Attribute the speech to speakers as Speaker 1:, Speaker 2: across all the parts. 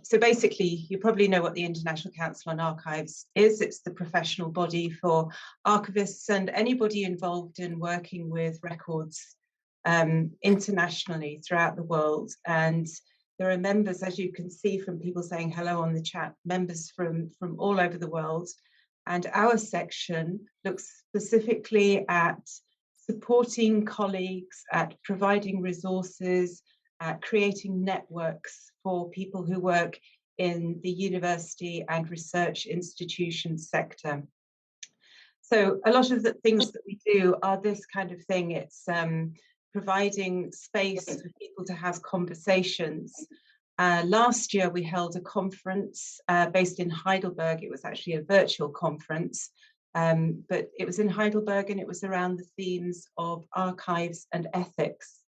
Speaker 1: So basically, you probably know what the International Council on Archives is. It's the professional body for archivists and anybody involved in working with records internationally throughout the world. And there are members, as you can see from people saying hello on the chat, members from all over the world. And our section looks specifically at supporting colleagues, at providing resources, at creating networks for people who work in the university and research institution sector. So a lot of the things that we do are this kind of thing. It's providing space for people to have conversations. Last year, we held a conference based in Heidelberg. It was actually a virtual conference, but it was in Heidelberg, and it was around the themes of archives and ethics.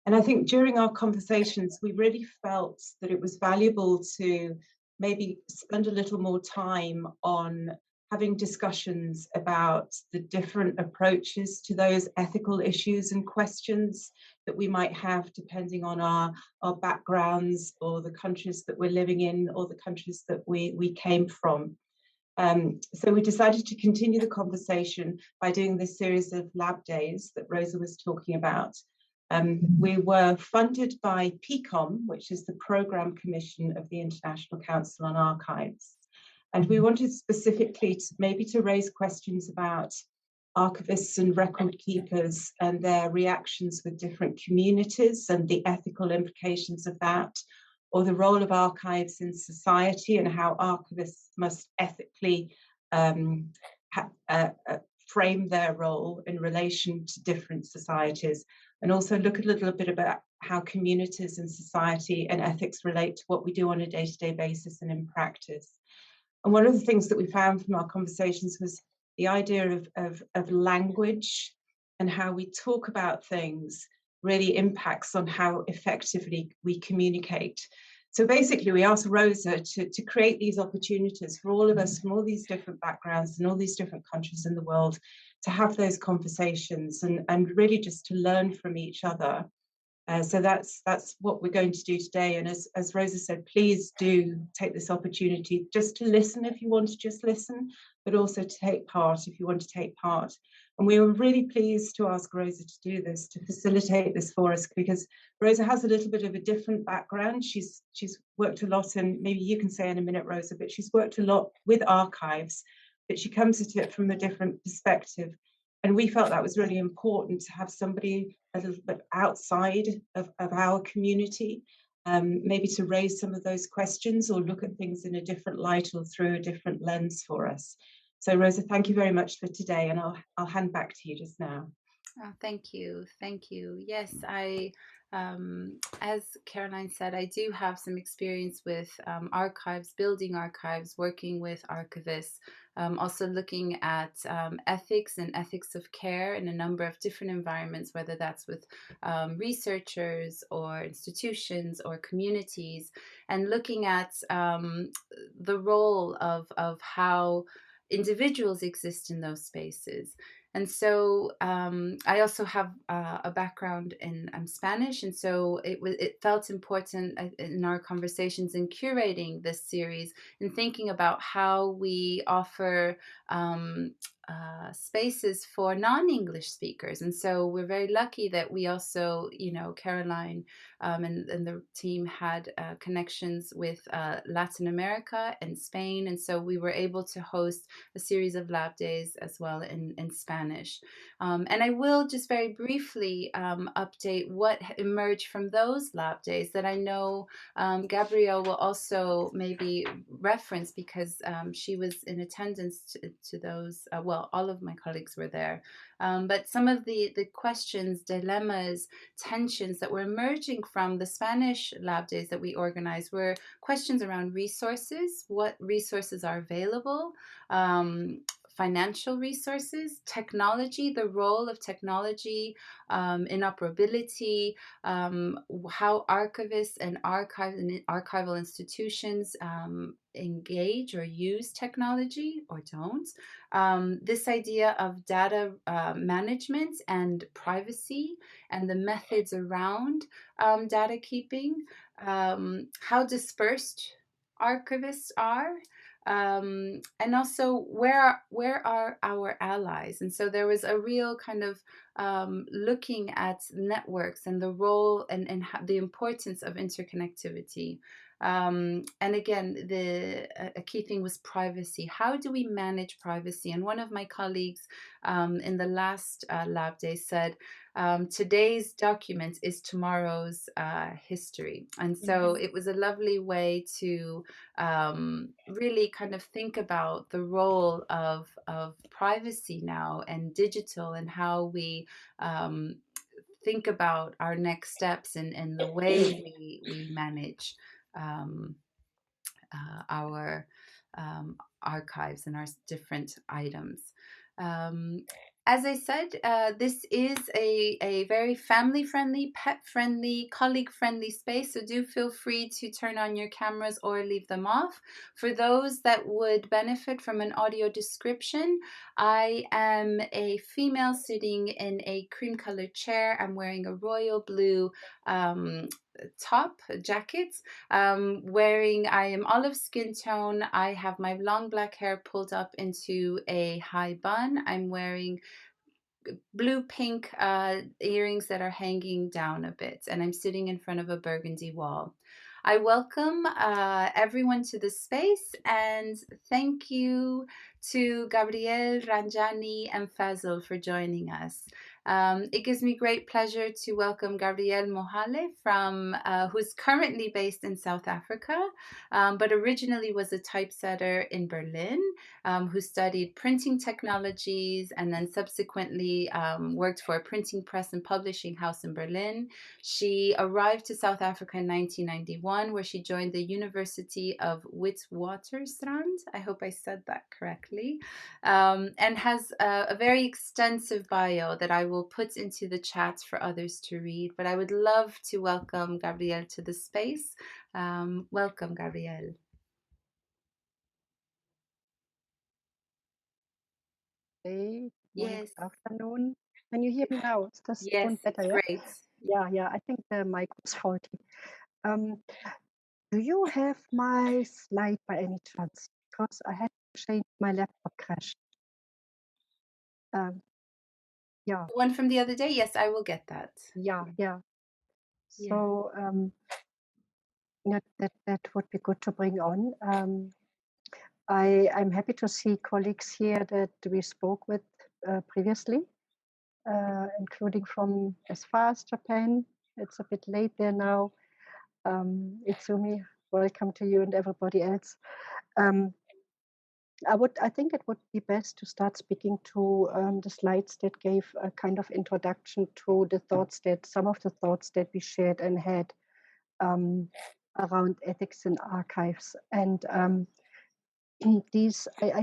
Speaker 1: And I think during our conversations, we really felt that it was valuable to maybe spend a little more time on having discussions about the different approaches to those ethical issues and questions that we might have depending on our backgrounds or the countries that we're living in or the countries that we came from. So we decided to continue the conversation by doing this series of lab days that Rosa was talking about. We were funded by PCOM, which is the Programme Commission of the International Council on Archives. And we wanted specifically to raise questions about archivists and record keepers and their reactions with different communities and the ethical implications of that, or the role of archives in society and how archivists must ethically frame their role in relation to different societies, and also look a little bit about how communities and society and ethics relate to what we do on a day-to-day basis and in practice. And one of the things that we found from our conversations was the idea of language and how we talk about things really impacts on how effectively we communicate. So basically, we asked Rosa to create these opportunities for all of us from all these different backgrounds and all these different countries in the world to have those conversations and really just to learn from each other. So that's what we're going to do today. And as Rosa said, please do take this opportunity just to listen if you want to just listen, but also to take part if you want to take part. And we were really pleased to ask Rosa to do this, to facilitate this for us, because Rosa has a little bit of a different background. She's worked a lot, and maybe you can say in a minute, Rosa, but she's worked a lot with archives, but she comes at it from a different perspective. And we felt that was really important to have somebody a little bit outside of our community, maybe to raise some of those questions or look at things in a different light or through a different lens for us. So Rosa, thank you very much for today, and I'll hand back to you just now.
Speaker 2: Oh, thank you. Thank you. Yes, as Caroline said, I do have some experience with archives, building archives, working with archivists, also looking at ethics and ethics of care in a number of different environments, whether that's with researchers or institutions or communities, and looking at the role of how individuals exist in those spaces. And so I also have a background in Spanish, and so it felt important in our conversations in curating this series and thinking about how we offer spaces for non-English speakers. And so we're very lucky that we also, Caroline and the team had connections with Latin America and Spain. And so we were able to host a series of lab days as well in Spanish. And I will just very briefly update what emerged from those lab days that I know Gabrielle will also maybe reference, because she was in attendance to those. All of my colleagues were there. But some of the questions, dilemmas, tensions that were emerging from the Spanish lab days that we organized were questions around resources, what resources are available, financial resources, technology, the role of technology, interoperability, how archivists and archival institutions engage or use technology or don't. This idea of data management and privacy and the methods around data keeping, how dispersed archivists are, and also where are our allies. And so there was a real kind of looking at networks and the role and the importance of interconnectivity. And again, a key thing was privacy. How do we manage privacy? And one of my colleagues in the last LabDay said, today's document is tomorrow's history. And so it was a lovely way to really kind of think about the role of privacy now and digital, and how we think about our next steps and the way we manage um, our archives and our different items. Um, as I said, this is a very family friendly, pet friendly, colleague friendly space. So do feel free to turn on your cameras or leave them off. For those that would benefit from an audio description, I am a female sitting in a cream colored chair. I'm wearing a royal blue top jacket, I am olive skin tone. I have my long black hair pulled up into a high bun. I'm wearing blue pink earrings that are hanging down a bit, and I'm sitting in front of a burgundy wall. I welcome everyone to the space, and thank you to Gabrielle, Ranjani, and Fazil for joining us. It gives me great pleasure to welcome Gabrielle Mohale, who's currently based in South Africa, but originally was a typesetter in Berlin, who studied printing technologies and then subsequently worked for a printing press and publishing house in Berlin. She arrived to South Africa in 1991, where she joined the University of Witwatersrand. I hope I said that correctly. And has a very extensive bio that I will put into the chat for others to read. But I would love to welcome Gabrielle to the space. Welcome, Gabrielle.
Speaker 3: Good morning,
Speaker 2: Yes.
Speaker 3: good afternoon. Can you hear me now? Is this
Speaker 2: Yes,
Speaker 3: sound better?
Speaker 2: it's
Speaker 3: Yeah,
Speaker 2: great.
Speaker 3: yeah. I think the mic was faulty. Do you have my slide by any chance? Because I had to change, my laptop crashed. Yeah,
Speaker 2: The one from the other day? Yes, I will get that.
Speaker 3: yeah.
Speaker 2: Yeah.
Speaker 3: So that would be good to bring on. I'm happy to see colleagues here that we spoke with previously, including from as far as Japan. It's a bit late there now. Itsumi, welcome to you and everybody else. I think it would be best to start speaking to the slides that gave a kind of introduction to some of the thoughts that we shared and had around ethics in archives. And I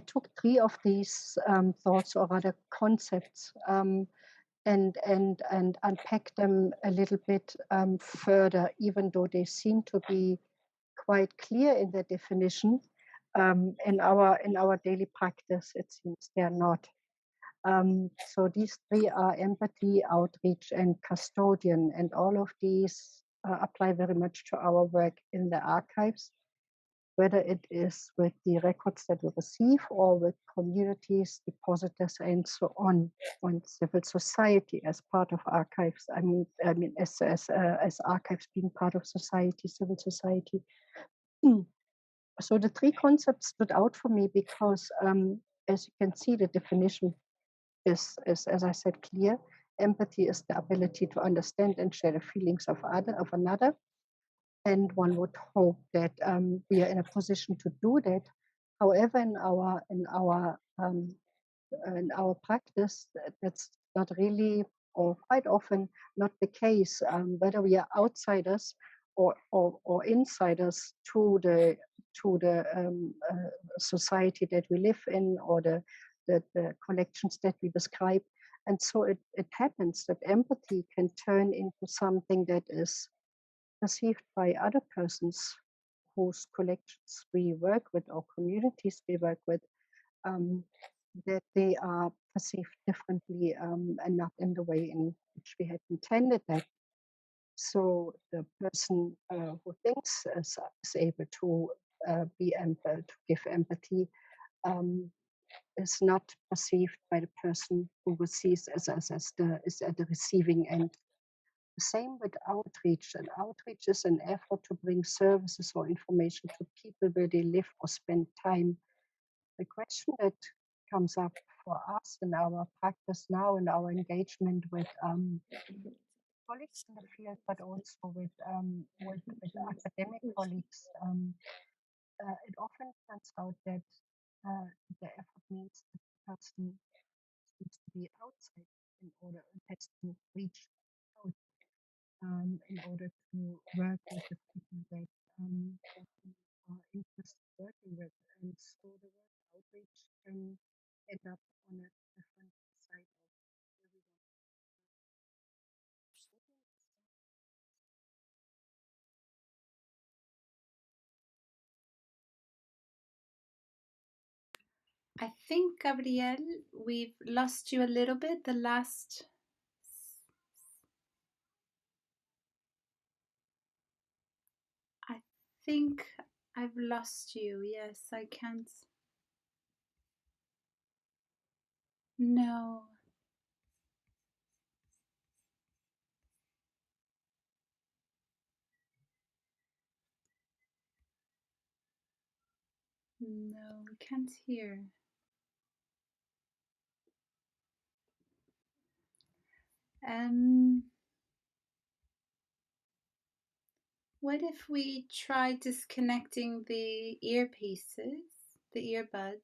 Speaker 3: took 3 of these thoughts, or rather concepts, and unpack them a little bit further, even though they seem to be quite clear in their definition. In our daily practice, it seems they are not. So these 3 are empathy, outreach, and custodian, and all of these apply very much to our work in the archives, whether it is with the records that we receive or with communities, depositors, and so on civil society as part of archives. I mean, as archives being part of society, civil society. So the 3 concepts stood out for me because, as you can see, the definition is, as I said, clear. Empathy is the ability to understand and share the feelings of another. And one would hope that we are in a position to do that. However, in our practice, that's not really, or quite often, not the case. Whether we are outsiders or insiders to the society that we live in, or the collections that we describe. And so it happens that empathy can turn into something that is perceived by other persons whose collections we work with or communities we work with, that they are perceived differently and not in the way in which we had intended that. So the person who thinks is able to to give empathy, is not perceived by the person who receives as is at the receiving end. The same with outreach. And outreach is an effort to bring services or information to people where they live or spend time. The question that comes up for us in our practice now, in our engagement with colleagues in the field, but also with academic colleagues, it often turns out that the effort means that the person needs to be outside in order and has to reach out in order to work with the people that are interested in working with. And so the word outreach can end up on a different side of where we want to.
Speaker 2: I think, Gabrielle, we've lost you a little bit. The last. I think I've lost you. Yes, I can't. No. No, we can't hear. What if we try disconnecting the earpieces, the earbuds?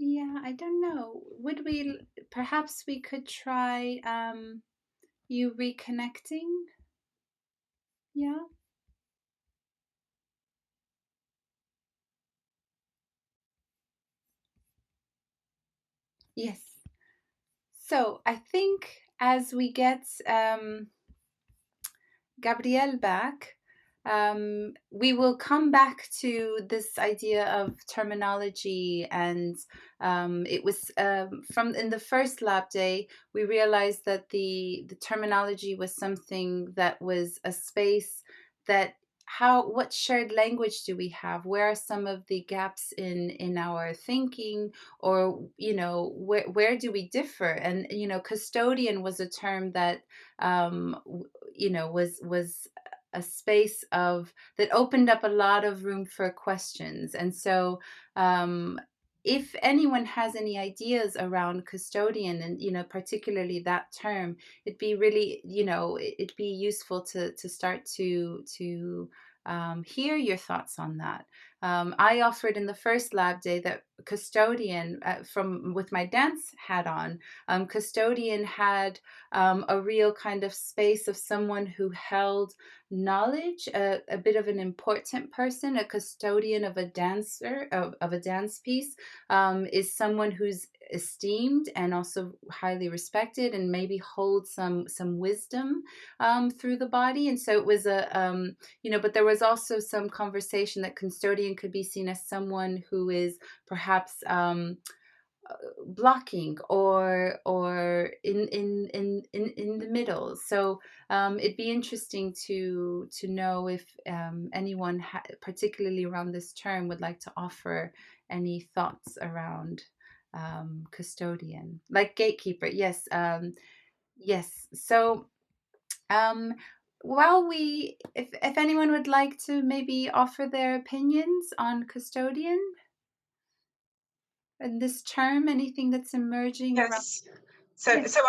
Speaker 2: Yeah, I don't know. Would we, perhaps we could try you reconnecting? Yeah. Yes. So I think as we get Gabrielle back, we will come back to this idea of terminology. And it was from in the first lab day, we realized that the terminology was something that was a space that what shared language do we have? Where are some of the gaps in our thinking, or where do we differ? And custodian was a term that was a space of that opened up a lot of room for questions. And so if anyone has any ideas around custodian, and particularly that term, it'd be really it'd be useful to start to hear your thoughts on that. I offered in the first lab day that custodian, with my dance hat on, custodian had a real kind of space of someone who held knowledge, a bit of an important person. A custodian of a dancer, of a dance piece, is someone who's esteemed and also highly respected, and maybe holds some wisdom through the body. And so it was but there was also some conversation that custodian could be seen as someone who is perhaps blocking or in the middle. So it'd be interesting to know if anyone particularly around this term would like to offer any thoughts around custodian, like gatekeeper. Yes. Yes. So while if anyone would like to maybe offer their opinions on custodian and this term, anything that's emerging around.
Speaker 1: Yes. So
Speaker 2: Yes.
Speaker 1: so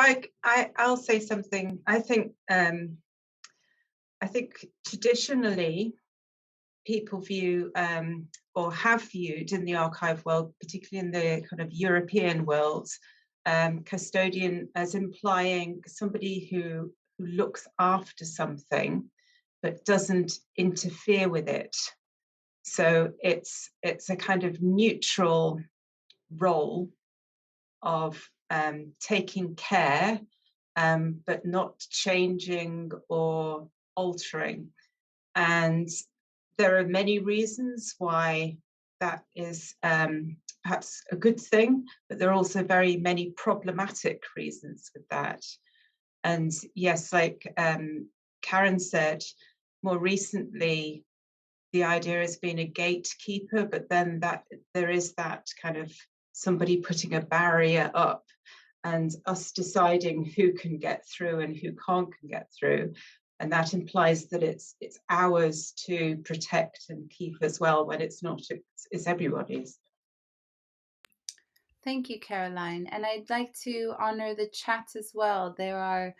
Speaker 1: I'll say something. I think traditionally people view or have viewed in the archive world, particularly in the kind of European world, custodian as implying somebody who looks after something. but doesn't interfere with it. So it's a kind of neutral role of taking care, but not changing or altering. And there are many reasons why that is perhaps a good thing, but there are also very many problematic reasons with that. And yes, like Karen said, more recently, the idea has been a gatekeeper, but then that there is that kind of somebody putting a barrier up and us deciding who can get through and who can't get through. And that implies that it's ours to protect and keep as well, when it's not, it's everybody's.
Speaker 2: Thank you, Caroline. And I'd like to honor the chat as well. There are,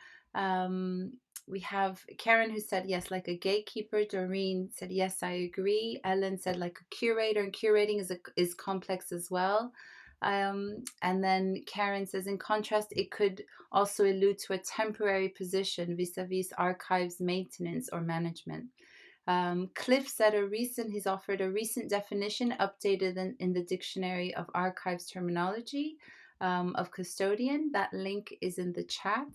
Speaker 2: we have Karen who said, yes, like a gatekeeper. Doreen said, yes, I agree. Ellen said, like a curator, and curating is complex as well. And then Karen says, in contrast, it could also allude to a temporary position vis-a-vis archives maintenance or management. Cliff said he's offered a recent definition updated in the Dictionary of Archives Terminology of custodian. That link is in the chat.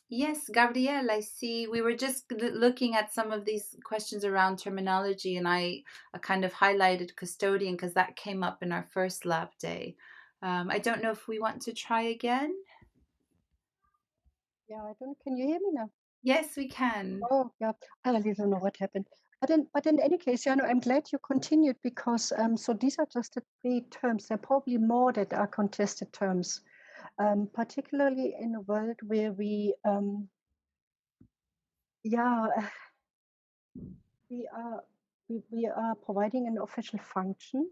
Speaker 2: Yes, Gabrielle, I see. We were just looking at some of these questions around terminology, and I kind of highlighted custodian because that came up in our first lab day. I don't know if we want to try again.
Speaker 3: Yeah, I don't. Can you hear me now?
Speaker 2: Yes, we can.
Speaker 3: Oh, yeah. I really don't know what happened. But in any case, yeah, no, I'm glad you continued, because so these are just the three terms. There are probably more that are contested terms, particularly in a world where yeah, we are providing an official function.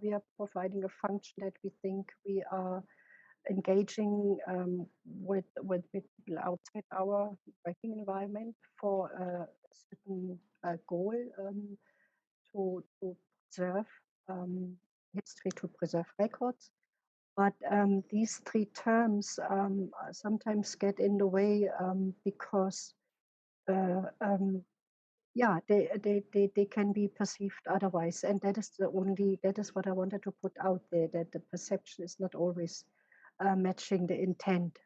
Speaker 3: We are providing a function that we think we are engaging with people outside our working environment for a certain goal, to preserve history, to preserve records. But these three terms sometimes get in the way, because yeah, they can be perceived otherwise. And that is what I wanted to put out there, that the perception is not always matching the intent.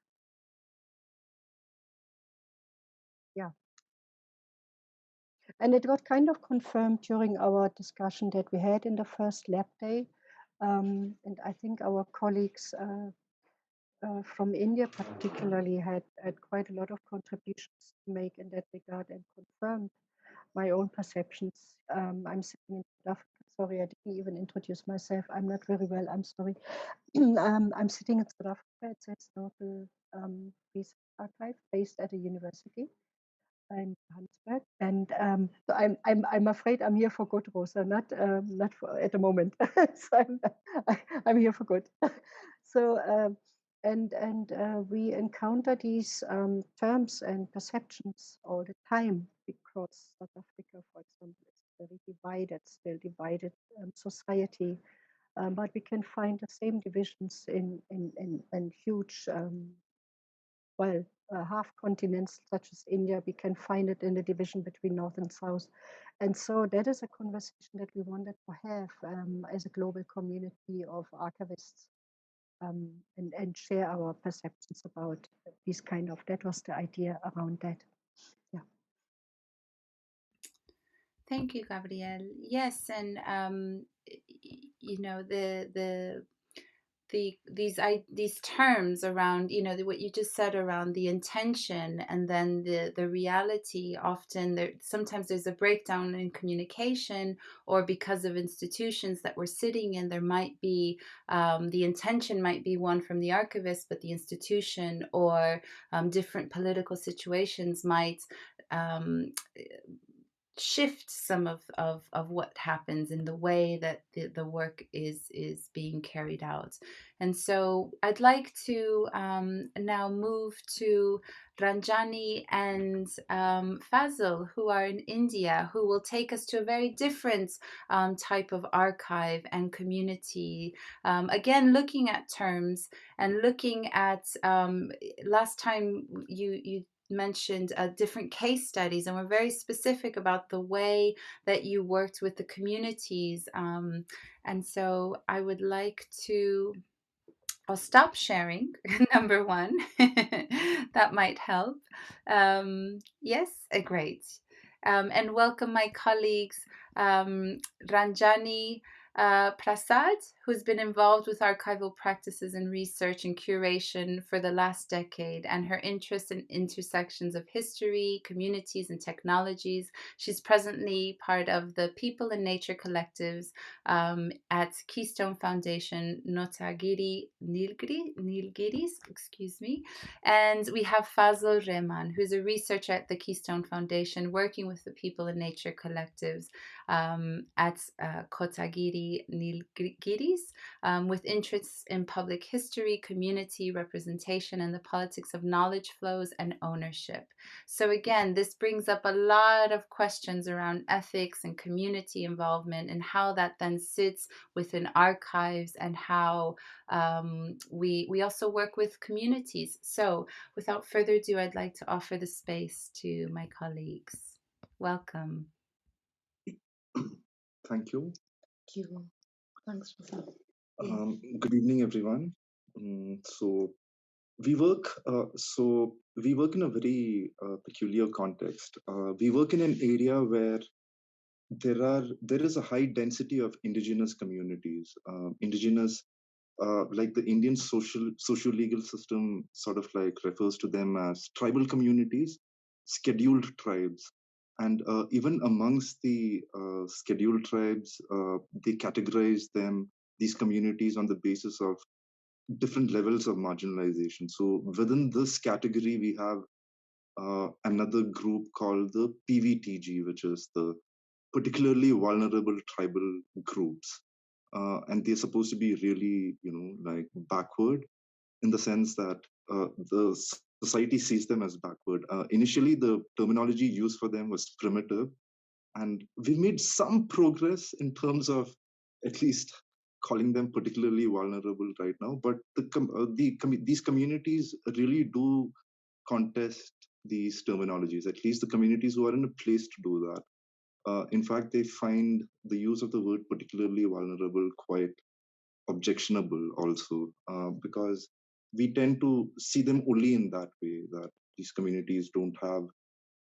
Speaker 3: Yeah. And it got kind of confirmed during our discussion that we had in the first lab day. And I think our colleagues from India particularly had quite a lot of contributions to make in that regard, and confirmed my own perceptions. I'm sitting in South Africa. Sorry, I didn't even introduce myself. I'm not very well. I'm sorry. I'm sitting in South Africa. It's a historical research archive based at a university in Johannesburg, and so I'm afraid I'm here for good, Rosa, not for at the moment. So I'm here for good. So we encounter these terms and perceptions all the time, because South Africa, for example, is a very divided, still divided society. But we can find the same divisions in huge, half continents such as India. We can find it in the division between North and South. And so that is a conversation that we wanted to have as a global community of archivists, and share our perceptions about these kind of, that was the idea around that. Yeah.
Speaker 2: Thank you, Gabrielle. Yes, and you know, these terms around, you know, what you just said around the intention and then the reality. Often sometimes there's a breakdown in communication, or because of institutions that we're sitting in, there might be the intention might be one from the archivist, but the institution or different political situations might shift some of what happens in the way that the work is being carried out. And so I'd like to now move to Ranjani and Fazil, who are in India, who will take us to a very different type of archive and community. Again, looking at terms and looking at last time you mentioned different case studies, and we're very specific about the way that you worked with the communities. And so I would like to, I'll stop sharing, number one. That might help. Yes, great. And welcome my colleagues, Ranjani Prasad, who's been involved with archival practices and research and curation for the last decade, and her interest in intersections of history, communities, and technologies. She's presently part of the People and Nature Collectives at Keystone Foundation, Nilgiris, excuse me. And we have Fazl Rehman, who's a researcher at the Keystone Foundation, working with the People and Nature Collectives at Kotagiri Nilgiris, with interests in public history, community representation, and the politics of knowledge flows and ownership. So again, this brings up a lot of questions around ethics and community involvement, and how that then sits within archives, and how we also work with communities. So without further ado, I'd like to offer the space to my colleagues. Welcome.
Speaker 4: Thank you.
Speaker 5: Thank you. Thanks, Rafa.
Speaker 4: Good evening, everyone. So we work in a very peculiar context. We work in an area where there is a high density of indigenous communities. Like the Indian socio-legal system sort of like refers to them as tribal communities, scheduled tribes. And even amongst the scheduled tribes, they categorize these communities on the basis of different levels of marginalization. So within this category, we have another group called the PVTG, which is the particularly vulnerable tribal groups. And they're supposed to be really, like backward, in the sense that the society sees them as backward. Initially, the terminology used for them was primitive, and we made some progress in terms of at least calling them particularly vulnerable right now. But these communities really do contest these terminologies, at least the communities who are in a place to do that. In fact, they find the use of the word particularly vulnerable quite objectionable also, because we tend to see them only in that way, that these communities don't have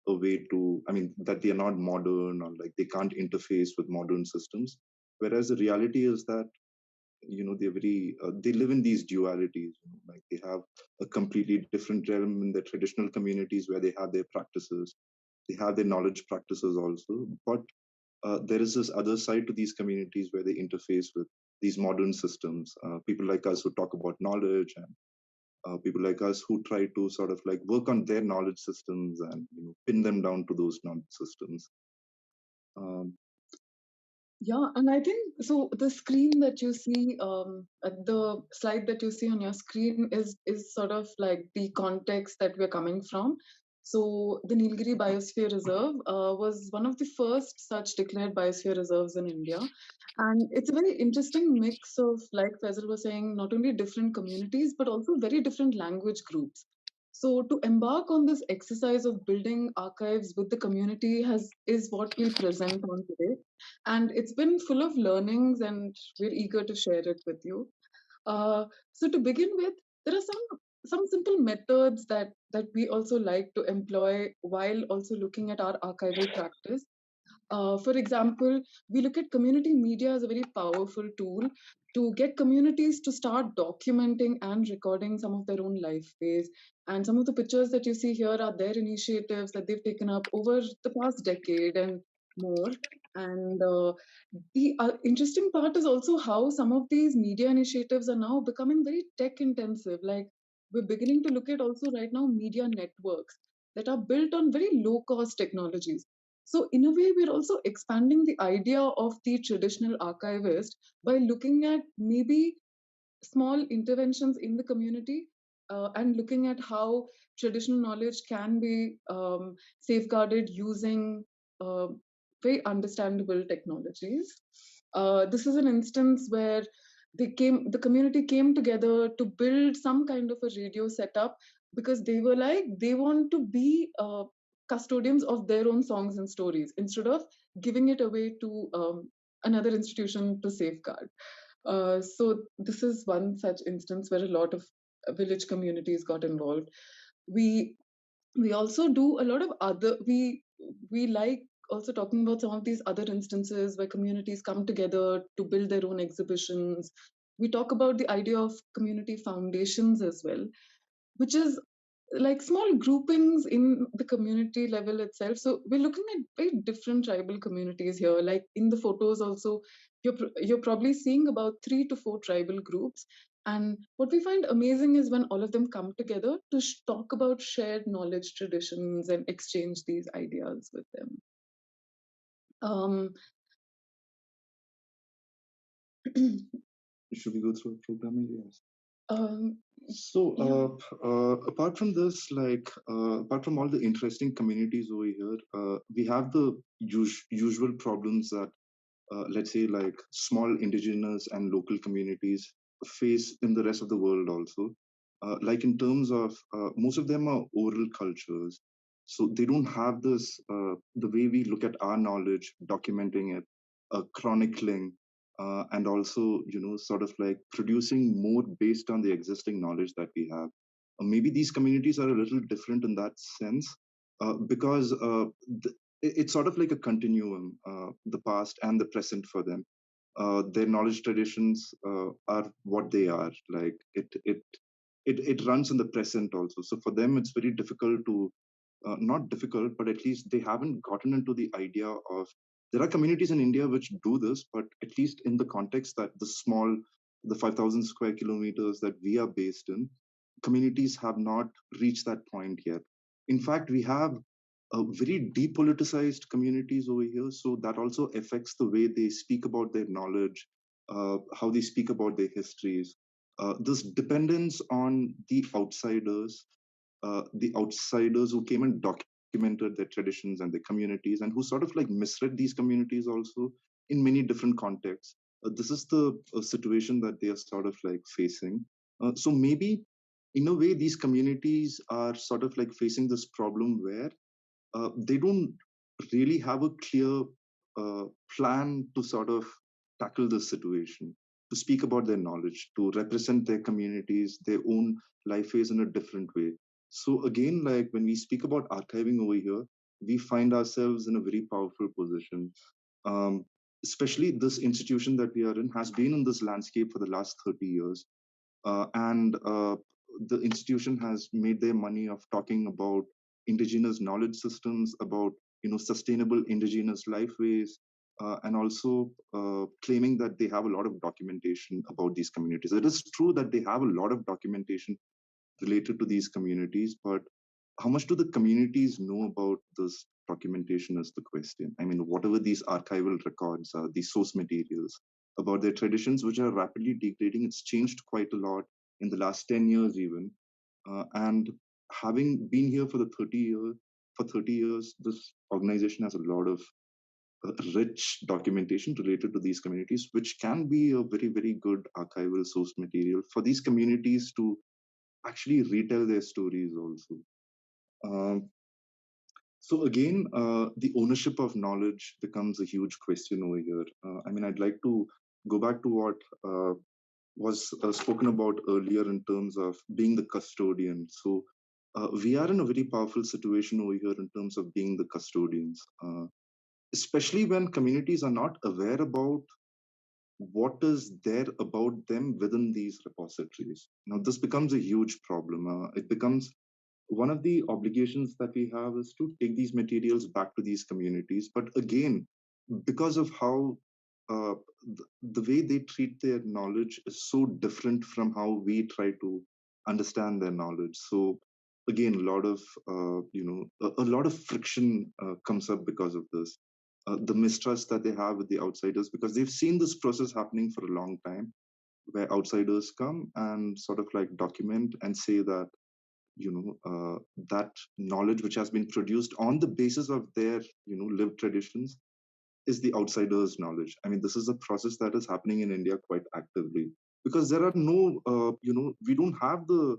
Speaker 4: a way to, that they are not modern, or like they can't interface with modern systems. Whereas the reality is that, they're they live in these dualities. Like they have a completely different realm in their traditional communities where they have their practices, they have their knowledge practices also. But there is this other side to these communities where they interface with these modern systems. People like us who talk about knowledge, and people like us who try to sort of like work on their knowledge systems and pin them down to those knowledge systems.
Speaker 5: Yeah, and I think so. The screen that you see, the slide that you see on your screen is sort of like the context that we're coming from. So the Nilgiri Biosphere Reserve was one of the first such declared biosphere reserves in India, and it's a very interesting mix of, like Faisal was saying, not only different communities but also very different language groups. So to embark on this exercise of building archives with the community is what we'll present on today, and it's been full of learnings, and we're eager to share it with you. So to begin with, there are some simple methods that we also like to employ while also looking at our archival practice. For example, we look at community media as a very powerful tool to get communities to start documenting and recording some of their own life ways. And some of the pictures that you see here are their initiatives that they've taken up over the past decade and more. And the interesting part is also how some of these media initiatives are now becoming very tech intensive. Like we're beginning to look at also right now media networks that are built on very low cost technologies. So, in a way, we're also expanding the idea of the traditional archivist by looking at maybe small interventions in the community, and looking at how traditional knowledge can be safeguarded using uh, very understandable technologies. This is an instance where the community came together to build some kind of a radio setup because they were like, they want to be custodians of their own songs and stories instead of giving it away to another institution to safeguard. So this is one such instance where a lot of village communities got involved. We also do a lot of other, we like also talking about some of these other instances where communities come together to build their own exhibitions. We talk about the idea of community foundations as well, which is like small groupings in the community level itself. So we're looking at very different tribal communities here. Like in the photos also, you're probably seeing about 3 to 4 tribal groups. And what we find amazing is when all of them come together to talk about shared knowledge traditions and exchange these ideas with them. Um,
Speaker 4: Should we go through a program? Yes.
Speaker 5: um,
Speaker 4: So, apart from this, apart from all the interesting communities over here, we have the usual problems that, let's say, like small indigenous and local communities face in the rest of the world also. Like in terms of, most of them are oral cultures. So they don't have this, the way we look at our knowledge, documenting it, chronicling, and also, sort of like producing more based on the existing knowledge that we have. Maybe these communities are a little different in that sense, because it's sort of like a continuum, the past and the present for them. Their knowledge traditions are what they are. Like it runs in the present also. So for them, it's very difficult to, not difficult, but at least they haven't gotten into the idea of, there are communities in India which do this, but at least in the context that the 5,000 square kilometers that we are based in, communities have not reached that point yet. In fact, we have very depoliticized communities over here. So that also affects the way they speak about their knowledge, how they speak about their histories. This dependence on the outsiders who came and documented their traditions and their communities, and who sort of like misread these communities also in many different contexts. This is the situation that they are sort of like facing. So maybe in a way, these communities are sort of like facing this problem where they don't really have a clear plan to sort of tackle this situation, to speak about their knowledge, to represent their communities, their own life phase in a different way. So again, like when we speak about archiving over here, we find ourselves in a very powerful position. Um, Especially this institution that we are in has been in this landscape for the last 30 years. And the institution has made their money of talking about indigenous knowledge systems, about sustainable indigenous lifeways, and also claiming that they have a lot of documentation about these communities. It is true that they have a lot of documentation related to these communities, but how much do the communities know about this documentation is the question. I mean, whatever these archival records are, these source materials about their traditions, which are rapidly degrading, it's changed quite a lot in the last 10 years even. And having been here for 30 years, this organization has a lot of rich documentation related to these communities, which can be a very, very good archival source material for these communities to actually retell their stories also. Um, so again, the ownership of knowledge becomes a huge question over here. I mean, I'd like to go back to what was spoken about earlier in terms of being the custodian. So we are in a very powerful situation over here in terms of being the custodians, especially when communities are not aware about what is there about them within these repositories. Now, this becomes a huge problem. It becomes one of the obligations that we have is to take these materials back to these communities. But again, because of how the way they treat their knowledge is so different from how we try to understand their knowledge. So again, a lot of a lot of friction comes up because of this. The mistrust that they have with the outsiders, because they've seen this process happening for a long time, where outsiders come and sort of like document and say that that knowledge which has been produced on the basis of their lived traditions is the outsider's knowledge. I mean, this is a process that is happening in India quite actively, because there are no we don't have the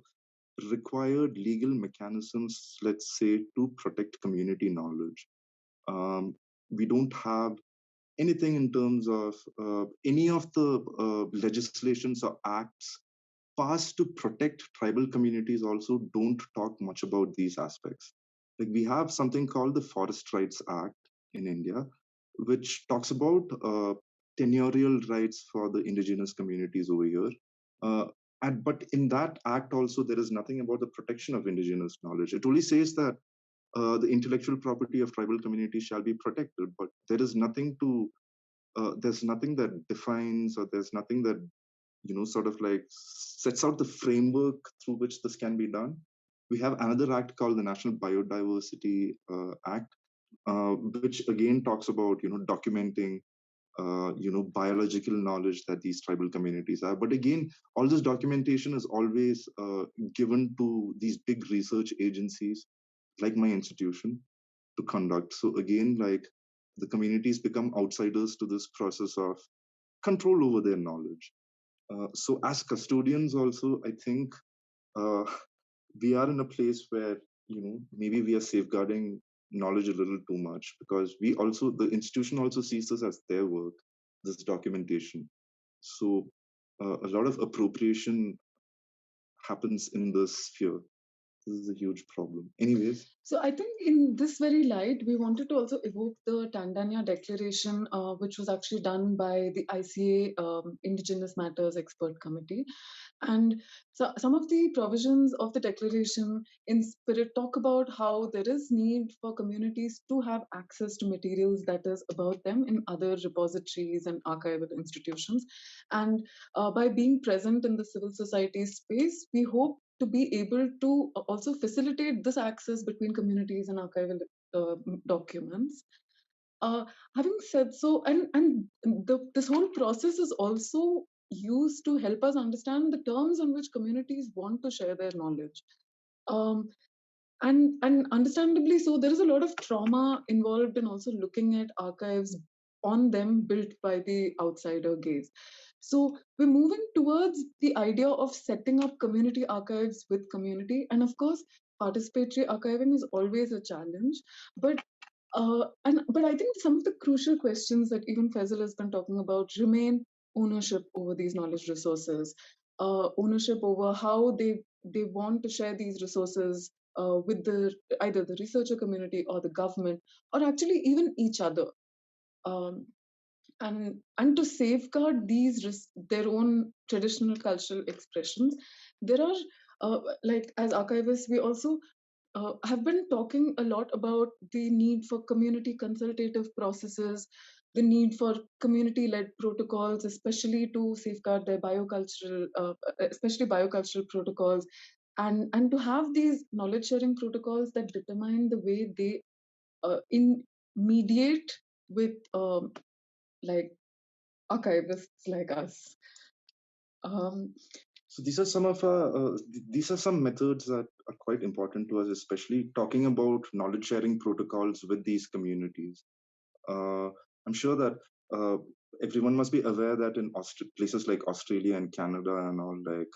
Speaker 4: required legal mechanisms, let's say, to protect community knowledge. We don't have anything in terms of any of the legislations or acts passed to protect tribal communities also don't talk much about these aspects. Like we have something called the Forest Rights Act in India, which talks about tenurial rights for the indigenous communities over here. But in that act also, there is nothing about the protection of indigenous knowledge. It only says that the intellectual property of tribal communities shall be protected, but there is nothing to there's nothing that defines, or there's nothing that sort of like sets out the framework through which this can be done. We have another act called the National Biodiversity Act, which again talks about documenting biological knowledge that these tribal communities have. But again, all this documentation is always given to these big research agencies like my institution to conduct. So again, like the communities become outsiders to this process of control over their knowledge. So as custodians also, I think uh, we are in a place where maybe we are safeguarding knowledge a little too much, because the institution also sees this as their work, this documentation. So a lot of appropriation happens in this sphere. This is a huge problem. Anyways.
Speaker 5: So I think in this very light, we wanted to also evoke the Tandanya Declaration, which was actually done by the ICA Indigenous Matters Expert Committee. And so some of the provisions of the declaration in spirit talk about how there is need for communities to have access to materials that is about them in other repositories and archival institutions. And by being present in the civil society space, we hope to be able to also facilitate this access between communities and archival documents. Having said so, this whole process is also used to help us understand the terms on which communities want to share their knowledge. And understandably so, there is a lot of trauma involved in also looking at archives on them built by the outsider gaze. So we're moving towards the idea of setting up community archives with community. And of course, participatory archiving is always a challenge. But I think some of the crucial questions that even Faisal has been talking about remain ownership over these knowledge resources, ownership over how they want to share these resources with either the researcher community or the government, or actually even each other. Um, and to safeguard their own traditional cultural expressions, there are like as archivists, we also have been talking a lot about the need for community consultative processes, the need for community-led protocols, especially to safeguard their especially biocultural protocols, and to have these knowledge-sharing protocols that determine the way they mediate with like archivists like us.
Speaker 4: So these are some methods that are quite important to us, especially talking about knowledge sharing protocols with these communities. I'm sure that everyone must be aware that in places like Australia and Canada and all, like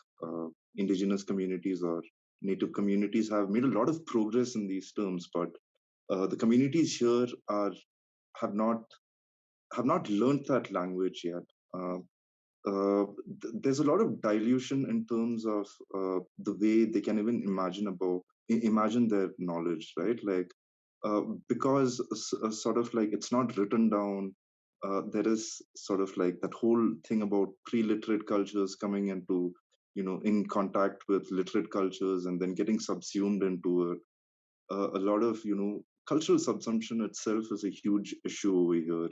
Speaker 4: indigenous communities or native communities have made a lot of progress in these terms, but the communities here have not learned that language yet. There's a lot of dilution in terms of the way they can even imagine their knowledge, right? Like because sort of like it's not written down. There is sort of like that whole thing about pre-literate cultures coming into in contact with literate cultures and then getting subsumed into it. A lot of cultural subsumption itself is a huge issue over here,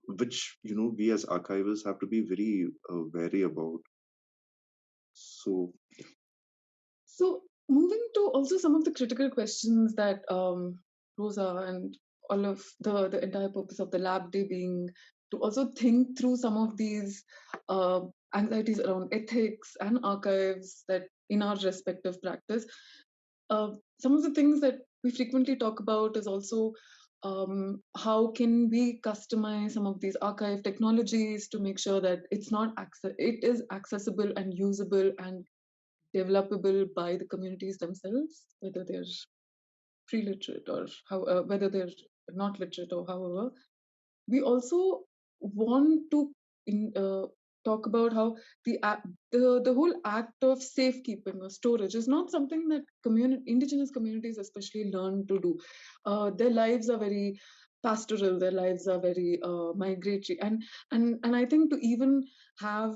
Speaker 4: which we as archivists have to be very wary about. So
Speaker 5: Moving to also some of the critical questions that Rosa and all of the entire purpose of the LabDay being to also think through some of these anxieties around ethics and archives that in our respective practice. Some of the things that we frequently talk about is also how can we customize some of these archive technologies to make sure that it is accessible and usable and developable by the communities themselves, whether they're pre-literate or whether they're not literate or however. We also want to talk about how the whole act of safekeeping or storage is not something that indigenous communities especially learn to do. Their lives are very pastoral, their lives are very migratory, and I think to even have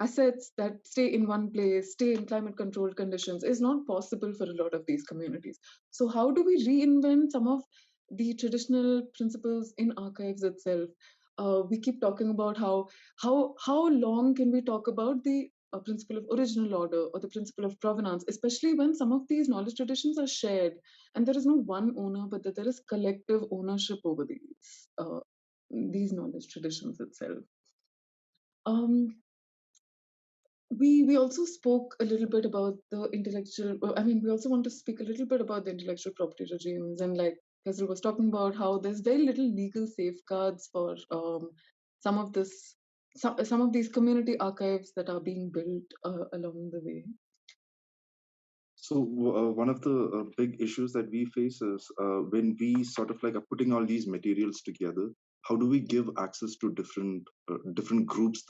Speaker 5: assets that stay in one place, stay in climate controlled conditions, is not possible for a lot of these communities. So how do we reinvent some of the traditional principles in archives itself? We keep talking about how long can we talk about the principle of original order or the principle of provenance, especially when some of these knowledge traditions are shared and there is no one owner, but that there is collective ownership over these knowledge traditions itself. We also spoke a little bit about the intellectual. I mean, we also want to speak a little bit about the intellectual property regimes, and like Hazel was talking about, how there's very little legal safeguards for some of these community archives that are being built along the way.
Speaker 4: So one of the big issues that we face is when we sort of like are putting all these materials together, how do we give access to different groups,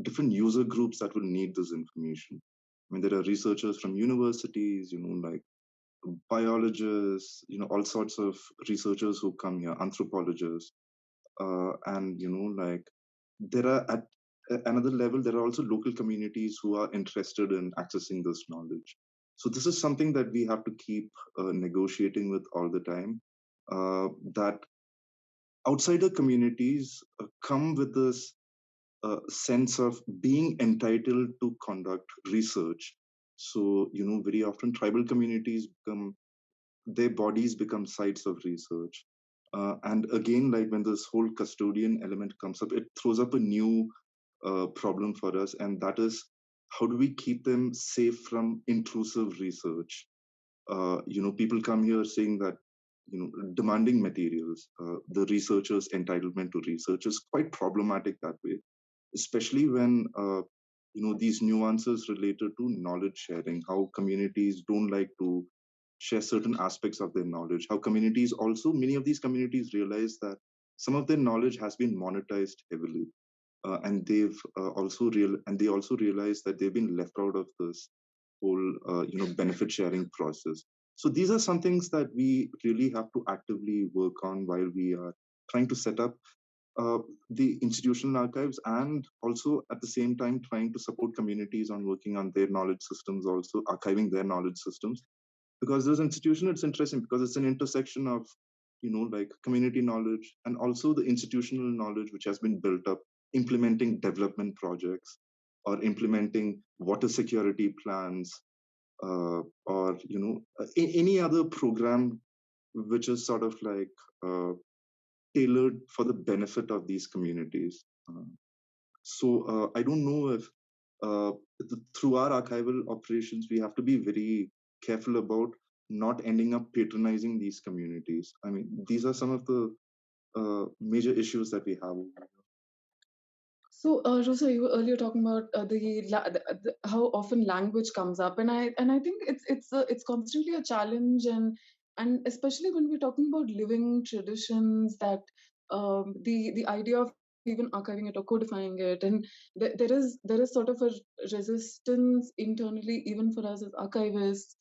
Speaker 4: different user groups that will need this information? I mean, there are researchers from universities, like biologists, all sorts of researchers who come here, anthropologists, and like there are at another level, there are also local communities who are interested in accessing this knowledge. So this is something that we have to keep negotiating with all the time. That outsider communities come with this sense of being entitled to conduct research. So very often tribal communities their bodies become sites of research. And again, like when this whole custodian element comes up, it throws up a new problem for us, and that is, how do we keep them safe from intrusive research? People come here saying that, demanding materials, the researcher's entitlement to research is quite problematic that way, especially when, these nuances related to knowledge sharing, how communities don't like to share certain aspects of their knowledge, how communities also, many of these communities realize that some of their knowledge has been monetized heavily. And they also realize that they've been left out of this whole benefit sharing process. So these are some things that we really have to actively work on while we are trying to set up the institutional archives, and also at the same time trying to support communities on working on their knowledge systems, also archiving their knowledge systems. Because this institution, it's interesting because it's an intersection of like community knowledge and also the institutional knowledge which has been built up implementing development projects or implementing water security plans, or any other program which is sort of like tailored for the benefit of these communities. So I don't know if through our archival operations, we have to be very careful about not ending up patronizing these communities. I mean, these are some of the major issues that we have.
Speaker 5: So, Rosa, you were earlier talking about how often language comes up, and I think it's constantly a challenge, and especially when we're talking about living traditions, that the idea of even archiving it or codifying it, and there is sort of a resistance internally, even for us as archivists,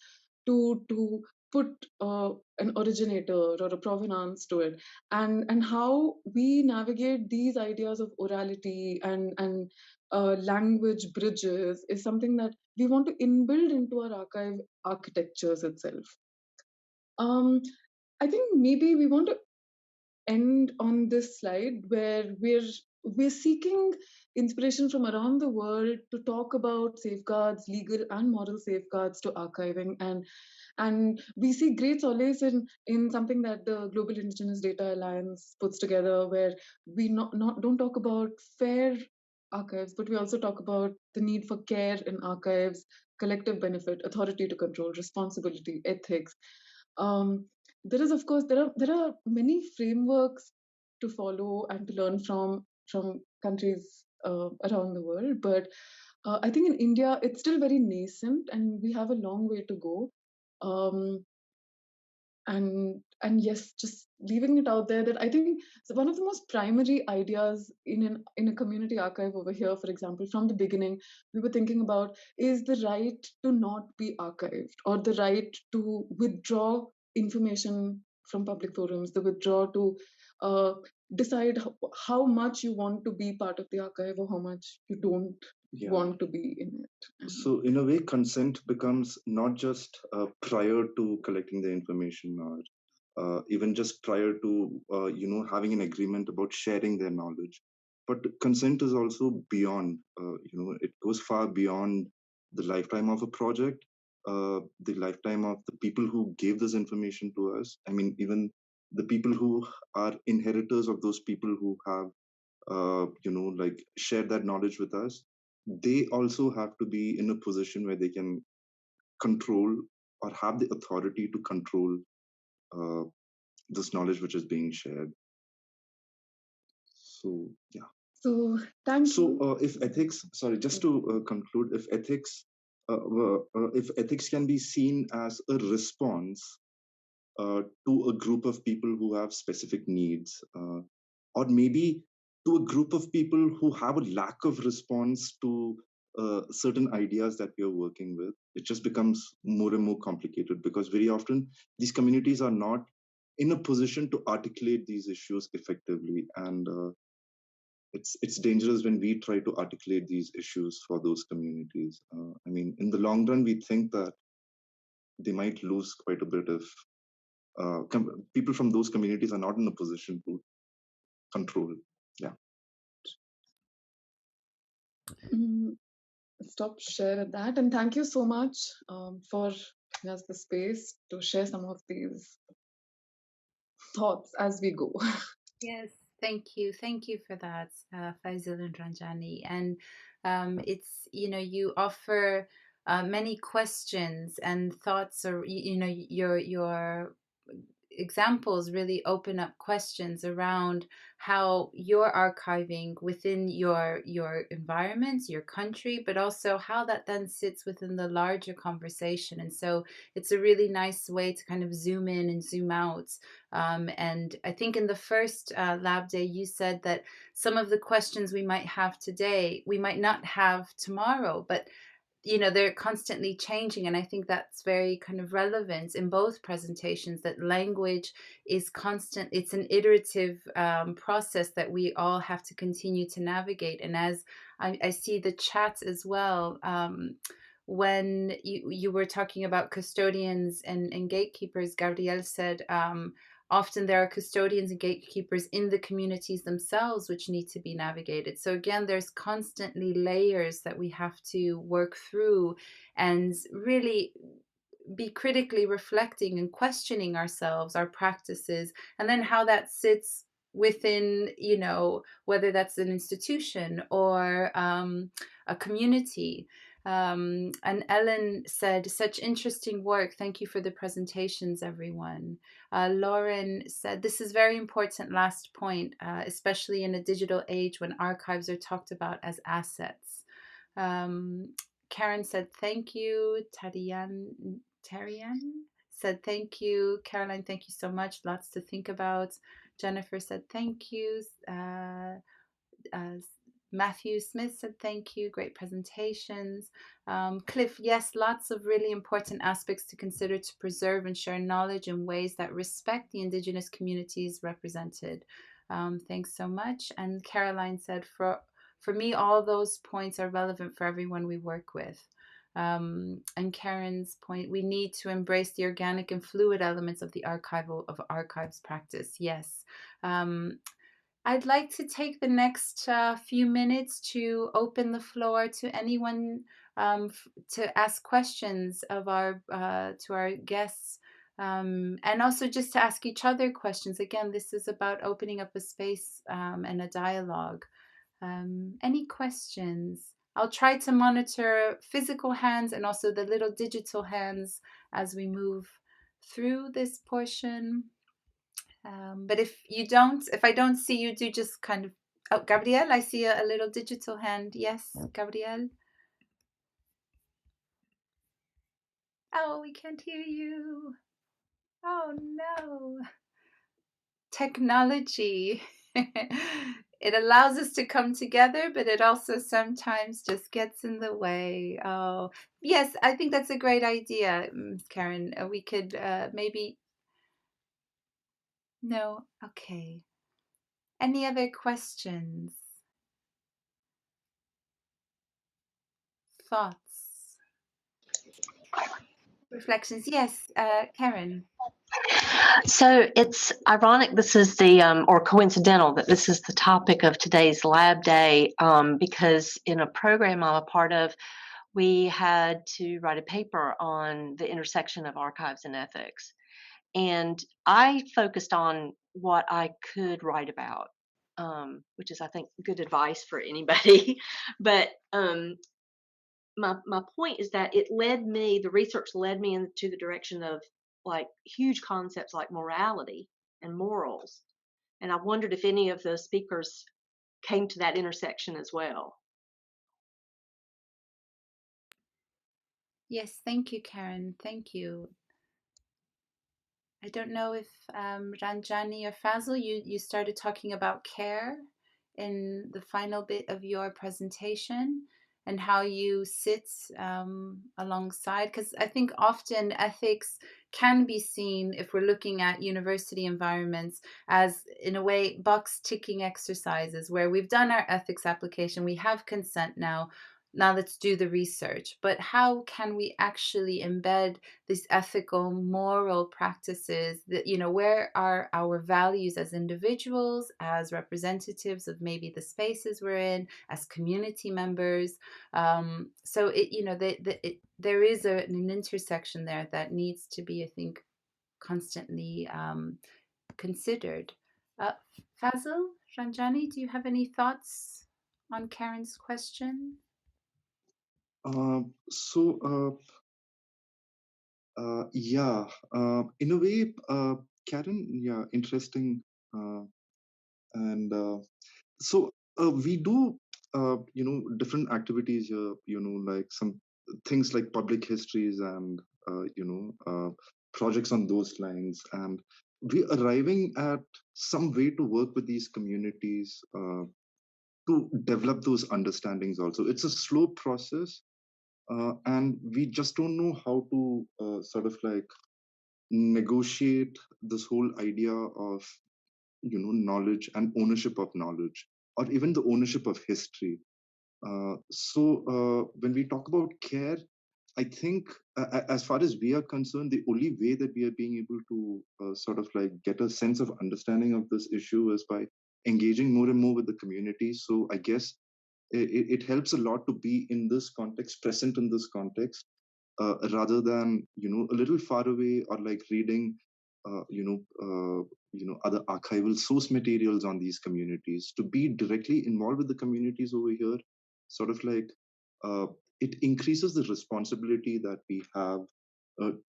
Speaker 5: to put an originator or a provenance to it, and how we navigate these ideas of orality and language bridges is something that we want to inbuild into our archive architectures itself. I think maybe we want to end on this slide where we're seeking inspiration from around the world to talk about safeguards, legal and moral safeguards to archiving, and we see great solace in something that the Global Indigenous Data Alliance puts together, where we don't talk about fair archives, but we also talk about the need for care in archives, collective benefit, authority to control, responsibility, ethics. There is, of course, there are many frameworks to follow and to learn from countries around the world, but I think in India, it's still very nascent and we have a long way to go. Um, and yes, just leaving it out there that I think one of the most primary ideas in a community archive over here, for example, from the beginning, we were thinking about is the right to not be archived or the right to withdraw information from public forums, the withdraw to uh, decide how much you want to be part of the archive or how much you don't want to be in it.
Speaker 4: So in a way, consent becomes not just prior to collecting the information or even just prior to having an agreement about sharing their knowledge, but consent is also beyond. It goes far beyond the lifetime of a project, the lifetime of the people who gave this information to us. I mean, even the people who are inheritors of those people who have like share that knowledge with us, they also have to be in a position where they can control or have the authority to control uh, this knowledge which is being shared. So yeah.
Speaker 5: So thank
Speaker 4: So
Speaker 5: you.
Speaker 4: if ethics, sorry, just to conclude, if ethics can be seen as a response to a group of people who have specific needs, or maybe to a group of people who have a lack of response to certain ideas that we are working with, it just becomes more and more complicated because very often these communities are not in a position to articulate these issues effectively, and it's dangerous when we try to articulate these issues for those communities. I mean, in the long run, we think that they might lose quite a bit of people from those communities are not in a position to control. Yeah.
Speaker 5: Stop share at that, and thank you so much for giving us the space to share some of these thoughts as we go.
Speaker 2: Yes, thank you. Thank you for that, Faisal and Ranjani. And it's, you offer many questions and thoughts, or, your examples really open up questions around how you're archiving within your environment, your country, but also how that then sits within the larger conversation. And so it's a really nice way to kind of zoom in and zoom out. And I think in the first LabDay, you said that some of the questions we might have today, we might not have tomorrow, but they're constantly changing. And I think that's very kind of relevant in both presentations, that language is constant. It's an iterative process that we all have to continue to navigate. And as I see the chat as well, when you were talking about custodians and gatekeepers, Gabrielle said, often there are custodians and gatekeepers in the communities themselves which need to be navigated. So again, there's constantly layers that we have to work through and really be critically reflecting and questioning ourselves, our practices, and then how that sits within, whether that's an institution or a community. And Ellen said, such interesting work. Thank you for the presentations, everyone. Lauren said, this is very important last point, especially in a digital age when archives are talked about as assets. Karen said, thank you. Tarian said, thank you. Caroline, thank you so much. Lots to think about. Jennifer said, thank you. Matthew Smith said, thank you. Great presentations. Cliff, yes, lots of really important aspects to consider to preserve and share knowledge in ways that respect the Indigenous communities represented. Thanks so much. And Caroline said, for me, all those points are relevant for everyone we work with. And Karen's point, we need to embrace the organic and fluid elements of the archives practice. Yes. I'd like to take the next few minutes to open the floor to anyone to ask questions of to our guests, and also just to ask each other questions. Again, this is about opening up a space and a dialogue. Any questions? I'll try to monitor physical hands and also the little digital hands as we move through this portion. But if I don't see you, do just kind of, oh, Gabrielle, I see a little digital hand. Yes, Gabrielle. Oh, we can't hear you. Oh no. Technology. It allows us to come together, but it also sometimes just gets in the way. Oh, yes, I think that's a great idea, Karen. We could maybe. No, okay. Any other questions? Thoughts? Reflections? Yes, Karen.
Speaker 6: So it's ironic this is the, or coincidental that this is the topic of today's Lab Day, because in a program I'm a part of, we had to write a paper on the intersection of archives and ethics. And I focused on what I could write about, which is, I think, good advice for anybody. But my point is that the research led me into the direction of like huge concepts like morality and morals. And I wondered if any of the speakers came to that intersection as well.
Speaker 2: Yes, thank you, Karen. Thank you. I don't know if Ranjani or Fazil, you started talking about care in the final bit of your presentation and how you sit alongside, because I think often ethics can be seen, if we're looking at university environments, as in a way box ticking exercises where we've done our ethics application, we have consent now let's do the research. But how can we actually embed these ethical, moral practices that, where are our values as individuals, as representatives of maybe the spaces we're in, as community members? So there is an intersection there that needs to be, I think, constantly considered. Fazil, Ranjani, do you have any thoughts on Karen's question?
Speaker 4: Yeah, in a way, Karen, yeah, interesting. And so we do, different activities here, like some things like public histories and, projects on those lines. And we're arriving at some way to work with these communities to develop those understandings also. It's a slow process. And we just don't know how to sort of like negotiate this whole idea of knowledge and ownership of knowledge, or even the ownership of history. So when we talk about care, I think as far as we are concerned, the only way that we are being able to sort of like get a sense of understanding of this issue is by engaging more and more with the community. So I guess it helps a lot to be in this context, present in this context, rather than a little far away, or like reading other archival source materials on these communities. To be directly involved with the communities over here, sort of like uh, it increases the responsibility that we have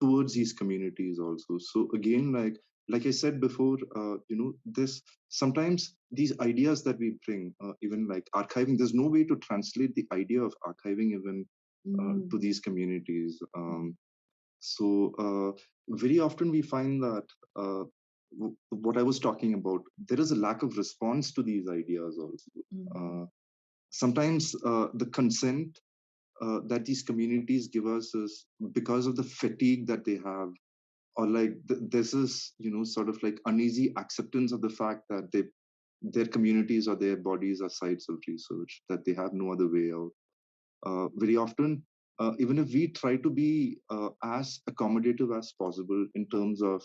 Speaker 4: towards these communities also. So again, like I said before, this sometimes these ideas that we bring, even like archiving, there's no way to translate the idea of archiving even to these communities. So very often we find that what I was talking about, there is a lack of response to these ideas also. Sometimes the consent that these communities give us is because of the fatigue that they have, or like this is sort of like uneasy acceptance of the fact that their communities or their bodies are sites of research, that they have no other way out. Very often, even if we try to be as accommodative as possible in terms of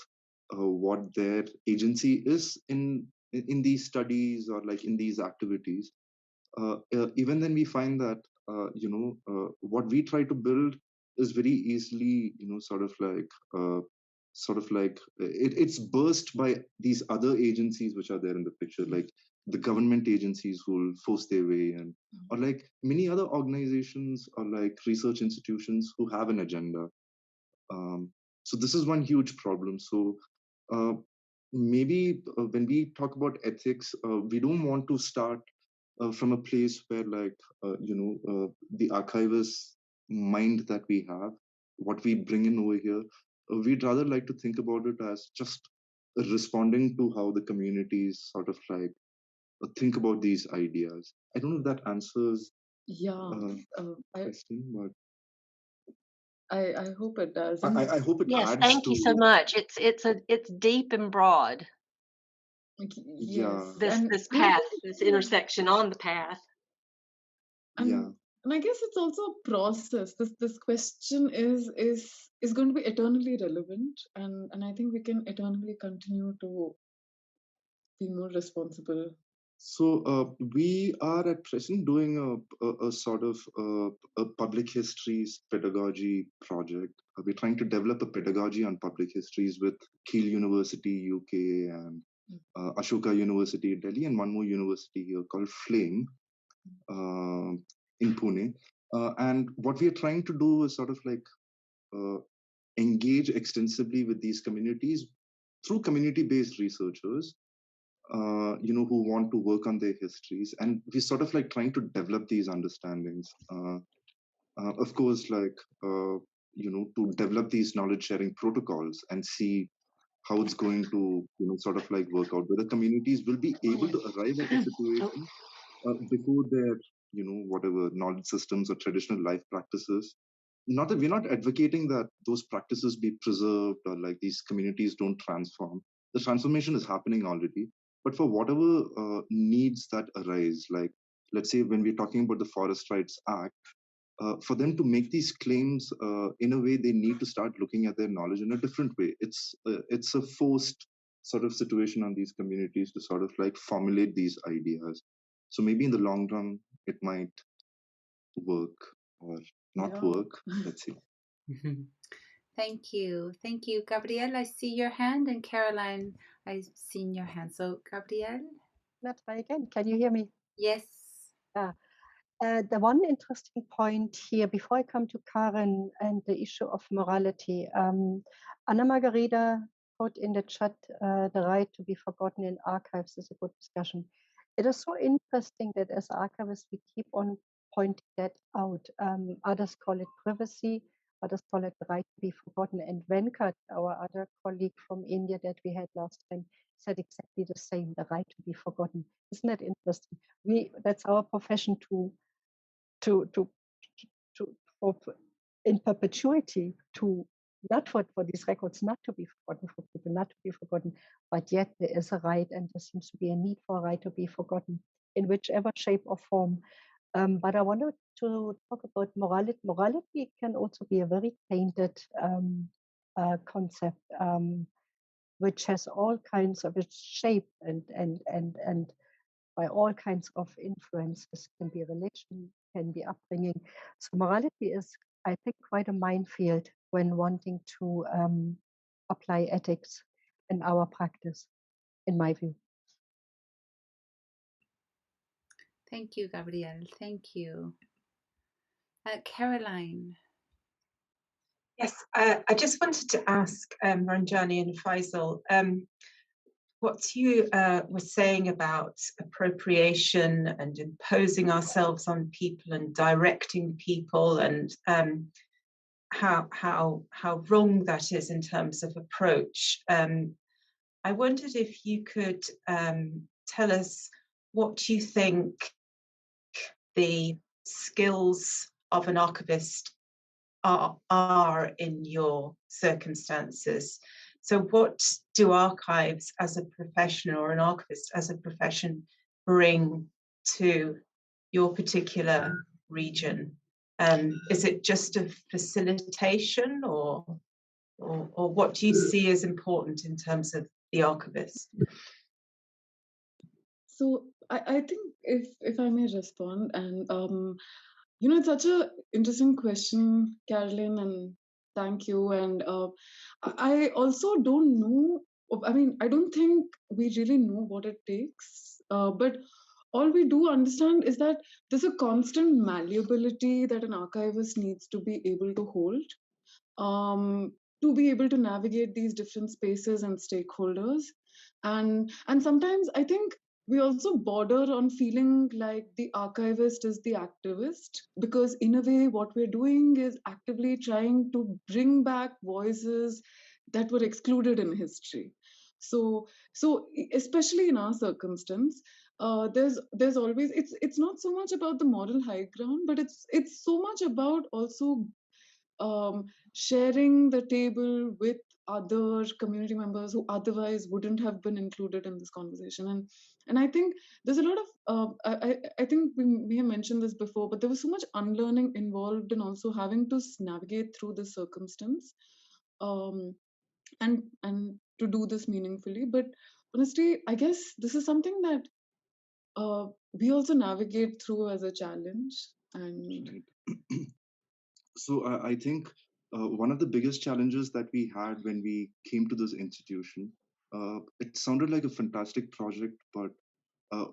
Speaker 4: what their agency is in these studies or like in these activities, even then we find that what we try to build is very easily it's burst by these other agencies which are there in the picture, like the government agencies who will force their way in, or like many other organizations or like research institutions who have an agenda. So this is one huge problem. So uh, maybe when we talk about ethics, we don't want to start from a place where like the archivist mind that we have, what we bring in over here, we'd rather like to think about it as just responding to how the communities sort of like think about these ideas. I don't know if that answers question, but
Speaker 5: I hope it does.
Speaker 4: I hope it
Speaker 6: Yes,
Speaker 4: adds
Speaker 6: thank
Speaker 4: to.
Speaker 6: you so much. It's deep and broad.
Speaker 5: Yes,
Speaker 6: This path, this intersection on the path.
Speaker 5: And I guess it's also a process. This question is going to be eternally relevant, and I think we can eternally continue to be more responsible.
Speaker 4: So we are at present doing a sort of a public histories pedagogy project. We're trying to develop a pedagogy on public histories with Keele University, UK, and Ashoka University, Delhi, and one more university here called Flame in Pune. And what we are trying to do is sort of like engage extensively with these communities through community-based researchers, who want to work on their histories, and we're sort of like trying to develop these understandings. Of course, to develop these knowledge-sharing protocols and see how it's going to, sort of like work out. Whether communities will be able to arrive at a situation before their, whatever knowledge systems or traditional life practices. Not that we're not advocating that those practices be preserved or like these communities don't transform. The transformation is happening already. But for whatever needs that arise, like let's say when we're talking about the Forest Rights Act, for them to make these claims in a way, they need to start looking at their knowledge in a different way. It's a forced sort of situation on these communities to sort of like formulate these ideas. So maybe in the long run, it might work or not work. Let's see.
Speaker 2: Thank you. Thank you. Gabrielle, I see your hand, and Caroline, I've seen your hand. So Gabrielle?
Speaker 3: Let's try again. Can you hear me?
Speaker 2: Yes.
Speaker 3: The one interesting point here, before I come to Karen and the issue of morality, Anna Margarida put in the chat, the right to be forgotten in archives is a good discussion. It is so interesting that as archivists, we keep on pointing that out. Others call it privacy, others call it the right to be forgotten. And Venkat, our other colleague from India that we had last time, said exactly the same, the right to be forgotten. Isn't that interesting? That's our profession in perpetuity, to not for these records not to be forgotten, for people not to be forgotten, but yet there is a right, and there seems to be a need for a right to be forgotten in whichever shape or form. But I wanted to talk about morality. Morality can also be a very tainted concept, which has all kinds of its shape and by all kinds of influences. Can be religion, can be upbringing. So morality is, I think, quite a minefield when wanting to apply ethics in our practice, in my view.
Speaker 2: Thank you, Gabrielle. Thank you. Caroline.
Speaker 1: Yes, I just wanted to ask Ranjani and Faisal, what you were saying about appropriation and imposing ourselves on people and directing people, and how wrong that is in terms of approach. I wondered if you could tell us what you think the skills of an archivist are in your circumstances. So what do archives as a profession, or an archivist as a profession, bring to your particular region? Is it just a facilitation, or what do you see as important in terms of the archivist?
Speaker 5: So I think if I may respond, and it's such a interesting question, Caroline, and thank you. And I also don't know. I mean, I don't think we really know what it takes. But all we do understand is that there's a constant malleability that an archivist needs to be able to hold, to be able to navigate these different spaces and stakeholders. And sometimes I think we also border on feeling like the archivist is the activist, because in a way what we're doing is actively trying to bring back voices that were excluded in history. So especially in our circumstance, there's always, it's not so much about the moral high ground, but it's so much about also sharing the table with other community members who otherwise wouldn't have been included in this conversation. And I think there's a lot of I think we may have mentioned this before, but there was so much unlearning involved in also having to navigate through this circumstance, um, and to do this meaningfully. But honestly, I guess this is something that we also navigate through as a challenge. And
Speaker 4: So I think one of the biggest challenges that we had when we came to this institution, it sounded like a fantastic project, but uh,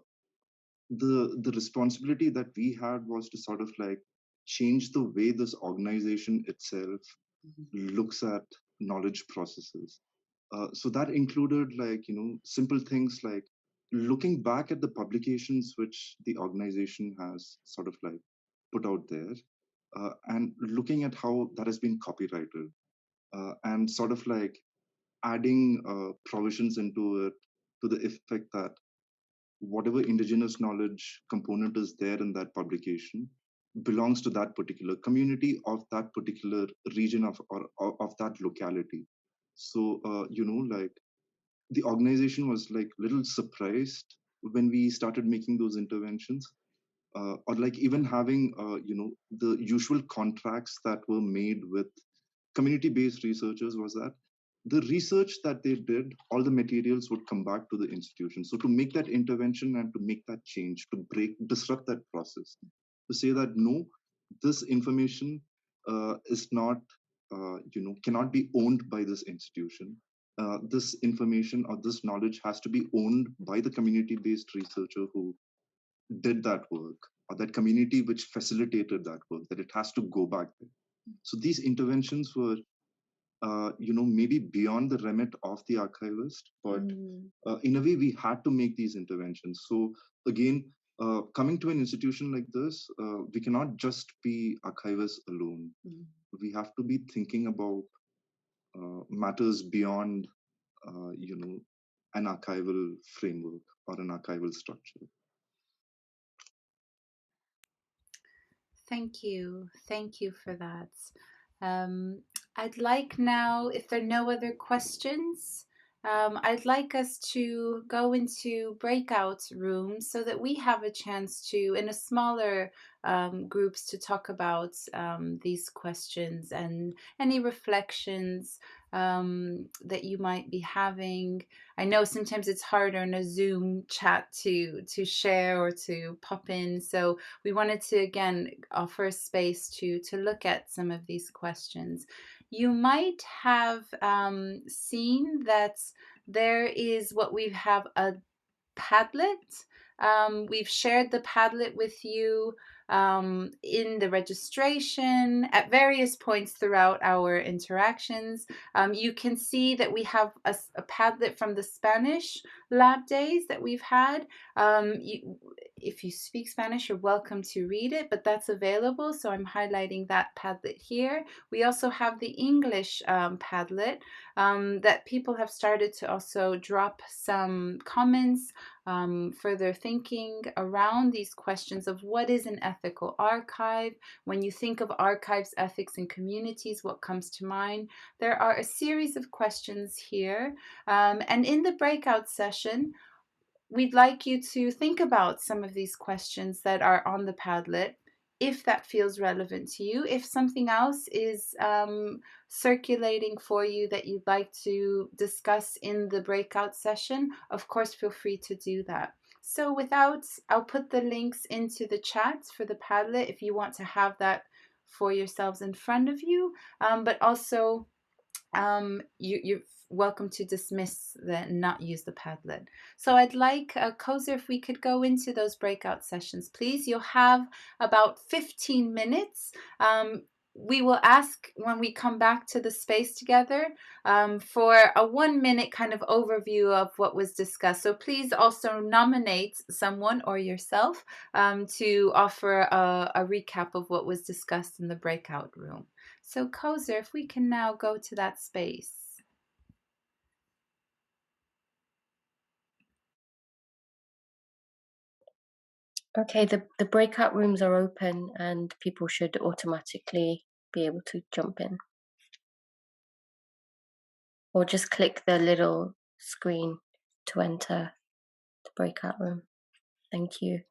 Speaker 4: the responsibility that we had was to sort of like change the way this organization itself looks at knowledge processes. So that included like, simple things like looking back at the publications which the organization has sort of like put out there, and looking at how that has been copyrighted, and sort of like adding provisions into it to the effect that whatever indigenous knowledge component is there in that publication belongs to that particular community of that particular region or of that locality. So like the organization was like little surprised when we started making those interventions, or like even having the usual contracts that were made with community-based researchers, was that the research that they did, all the materials would come back to the institution. So to make that intervention and to make that change, to disrupt that process, to say that no, this information is not, cannot be owned by this institution. This information or this knowledge has to be owned by the community-based researcher who did that work, or that community which facilitated that work, that it has to go back there. So these interventions were, maybe beyond the remit of the archivist, but in a way we had to make these interventions. So again, coming to an institution like this, we cannot just be archivists alone. We have to be thinking about matters beyond, an archival framework or an archival structure.
Speaker 2: Thank you. Thank you for that. I'd like now, if there are no other questions, I'd like us to go into breakout rooms so that we have a chance to, in a smaller groups, to talk about these questions and any reflections that you might be having. I know sometimes it's harder in a Zoom chat to share or to pop in, so we wanted to again offer a space to look at some of these questions. You might have seen that there is what we have, a Padlet. We've shared the Padlet with you in the registration at various points throughout our interactions. You can see that we have a Padlet from the Spanish LabDays that we've had. If you speak Spanish, you're welcome to read it, but that's available, so I'm highlighting that Padlet here. We also have the English Padlet that people have started to also drop some comments, further thinking around these questions of what is an ethical archive. When you think of archives, ethics, and communities, what comes to mind? There are a series of questions here, and in the breakout session, we'd like you to think about some of these questions that are on the Padlet, if that feels relevant to you. If something else is circulating for you that you'd like to discuss in the breakout session, of course, feel free to do that. So I'll put the links into the chat for the Padlet if you want to have that for yourselves in front of you, but also you're welcome to dismiss and not use the Padlet. So I'd like, Kozer, if we could go into those breakout sessions, please. You'll have about 15 minutes. we will ask when we come back to the space together for a 1-minute kind of overview of what was discussed. So please also nominate someone or yourself to offer a recap of what was discussed in the breakout room. So Kozer, if we can now go to that space.
Speaker 7: Okay, the breakout rooms are open and people should automatically be able to jump in. Or just click the little screen to enter the breakout room. Thank you.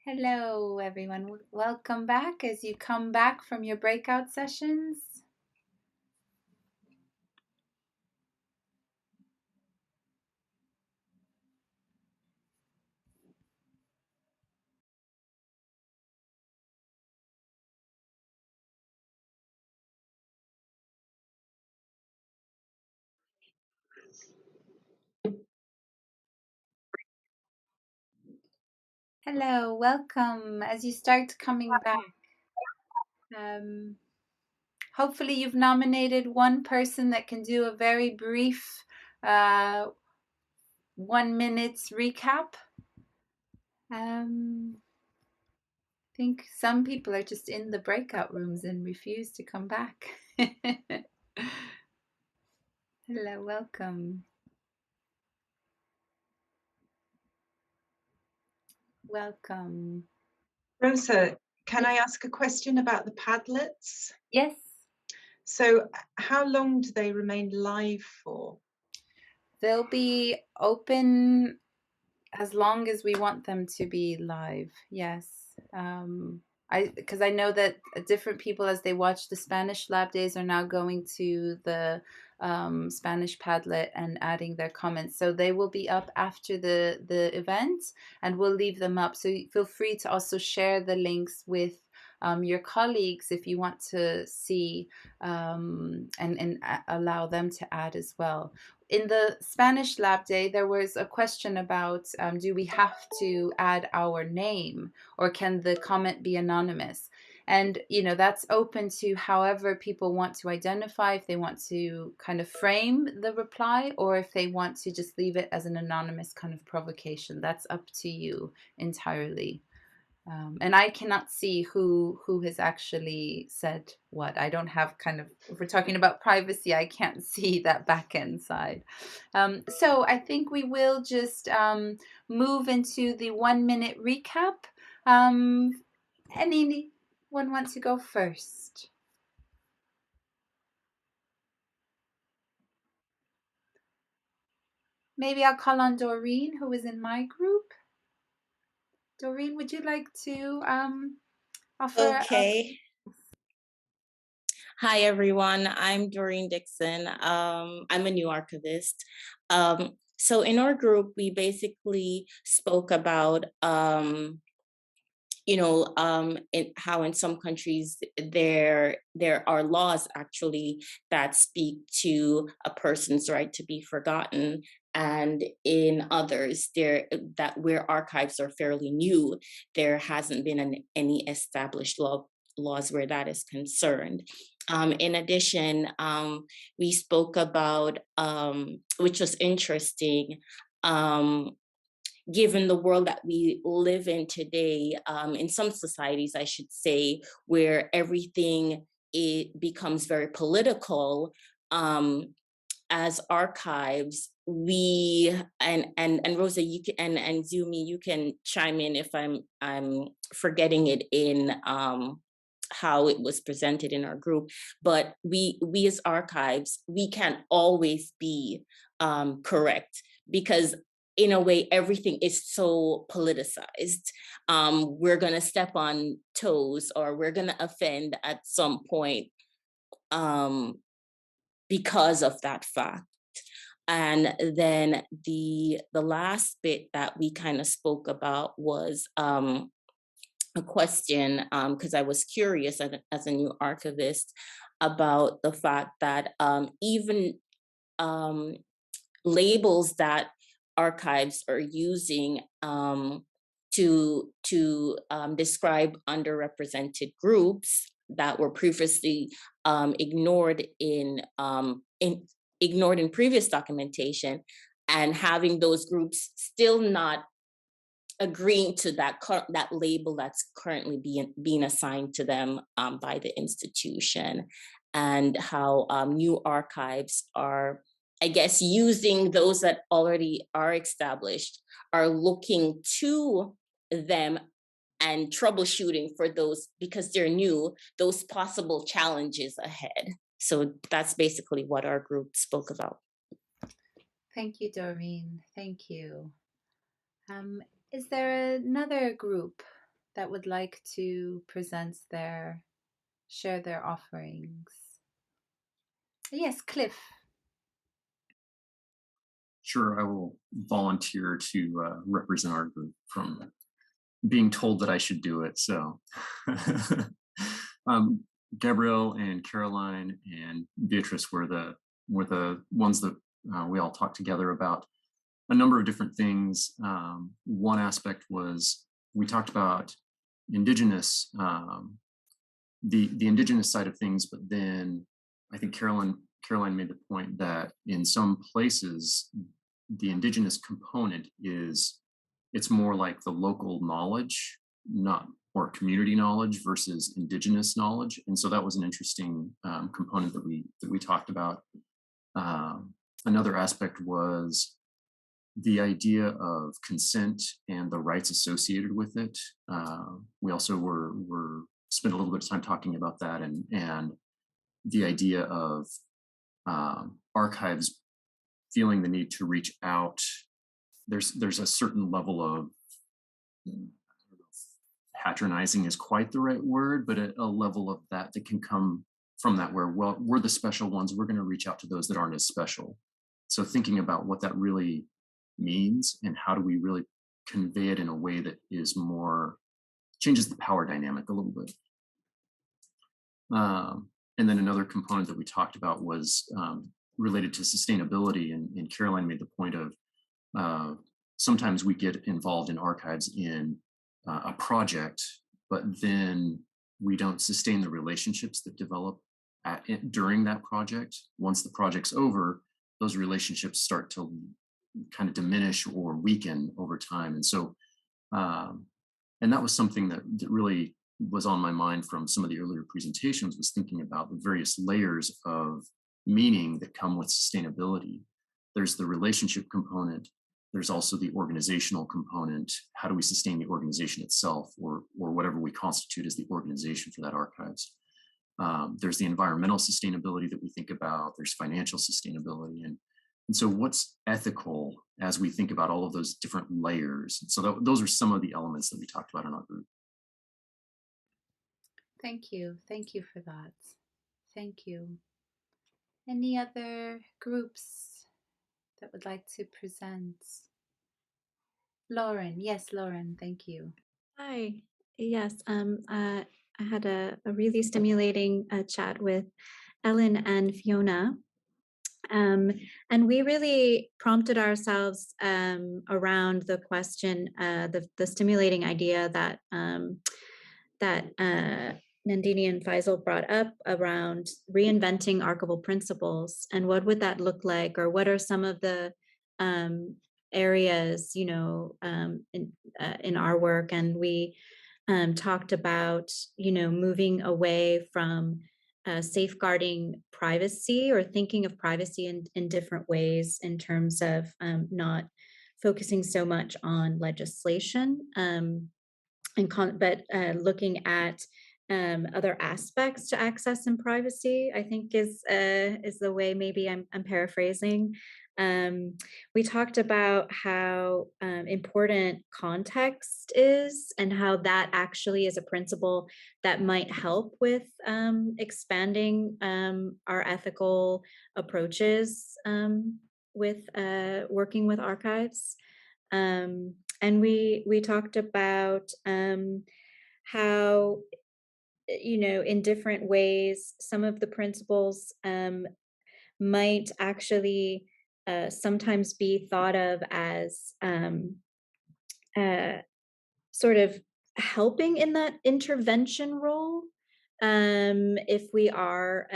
Speaker 2: Hello, everyone. Welcome back as you come back from your breakout sessions. Hello, welcome as you start coming back. Hopefully you've nominated one person that can do a very brief 1 minute recap. I think some people are just in the breakout rooms and refuse to come back. Hello, welcome. Welcome.
Speaker 1: Rosa, can I ask a question about the Padlets?
Speaker 2: Yes.
Speaker 1: So how long do they remain live for?
Speaker 2: They'll be open as long as we want them to be live. Yes. Because I know that different people, as they watch the Spanish lab days, are now going to the Spanish Padlet and adding their comments. So they will be up after the event, and we'll leave them up. So feel free to also share the links with your colleagues if you want to see and allow them to add as well. In the Spanish lab day, there was a question about do we have to add our name, or can the comment be anonymous? And, you know, that's open to however people want to identify, if they want to kind of frame the reply, or if they want to just leave it as an anonymous kind of provocation. That's up to you entirely. And I cannot see who has actually said what. I don't have kind of, if we're talking about privacy, I can't see that back end side. So I think we will just move into the 1 minute recap. Anyone want to go first? Maybe I'll call on Doreen, who is in my group. Doreen, would you like to offer?
Speaker 8: Okay. Hi, everyone. I'm Doreen Dixon. I'm a new archivist. So in our group, we basically spoke about, how in some countries there are laws actually that speak to a person's right to be forgotten. And in others, where archives are fairly new, there hasn't been any established laws where that is concerned. In addition, we spoke about, which was interesting, given the world that we live in today, in some societies, I should say, where everything becomes very political, as archives, we and Rosa, you can and Zumi, you can chime in if I'm forgetting it in how it was presented in our group, but we as archives, we can't always be correct, because in a way everything is so politicized. We're gonna step on toes, or we're gonna offend at some point because of that fact. And then the last bit that we kind of spoke about was a question, because I was curious as a new archivist about the fact that even labels that archives are using to describe underrepresented groups that were previously ignored in previous documentation, and having those groups still not agreeing to that label that's currently being assigned to them by the institution, and how new archives are, I guess, using those that already are established, are looking to them and troubleshooting for those, because they're new, those possible challenges ahead. So that's basically what our group spoke about.
Speaker 2: Thank you, Doreen. Thank you. Is there another group that would like to share their offerings? Yes, Cliff.
Speaker 9: Sure, I will volunteer to represent our group from being told that I should do it. So Gabrielle and Caroline and Beatrice were the ones that we all talked together about a number of different things. One aspect was we talked about indigenous, the indigenous side of things, but then I think Caroline made the point that in some places the indigenous component it's more like the local knowledge, or community knowledge versus indigenous knowledge, and so that was an interesting component that we talked about. Another aspect was the idea of consent and the rights associated with it. We also were spent a little bit of time talking about that, and the idea of archives feeling the need to reach out. There's a certain level of, I don't know if patronizing is quite the right word, but a level of that can come from that, where, well, we're the special ones, we're going to reach out to those that aren't as special. So thinking about what that really means and how do we really convey it in a way that is more, changes the power dynamic a little bit. And then another component that we talked about was related to sustainability, and Caroline made the point of sometimes we get involved in archives in a project, but then we don't sustain the relationships that develop during that project. Once the project's over, those relationships start to kind of diminish or weaken over time. And so, and that was something that really was on my mind from some of the earlier presentations, was thinking about the various layers of meaning that come with sustainability. There's the relationship component. There's also the organizational component. How do we sustain the organization itself, or whatever we constitute as the organization for that archives? There's the environmental sustainability that we think about. There's financial sustainability. And so what's ethical as we think about all of those different layers? And so those are some of the elements that we talked about in our group.
Speaker 2: Thank you. Thank you for that. Thank you. Any other groups that would like to present? Lauren. Yes, Lauren. Thank you.
Speaker 10: Hi. Yes. I had a really stimulating chat with Ellen and Fiona. And we really prompted ourselves around the question, the stimulating idea that Nandini and Faisal brought up around reinventing archival principles, and what would that look like, or what are some of the areas, in our work. And we talked about, moving away from safeguarding privacy, or thinking of privacy in different ways, in terms of not focusing so much on legislation, but looking at other aspects to access and privacy, I think is the way, maybe I'm paraphrasing. We talked about how important context is, and how that actually is a principle that might help with expanding our ethical approaches with working with archives. And we talked about how, in different ways, some of the principles might actually sometimes be thought of as sort of helping in that intervention role, if we are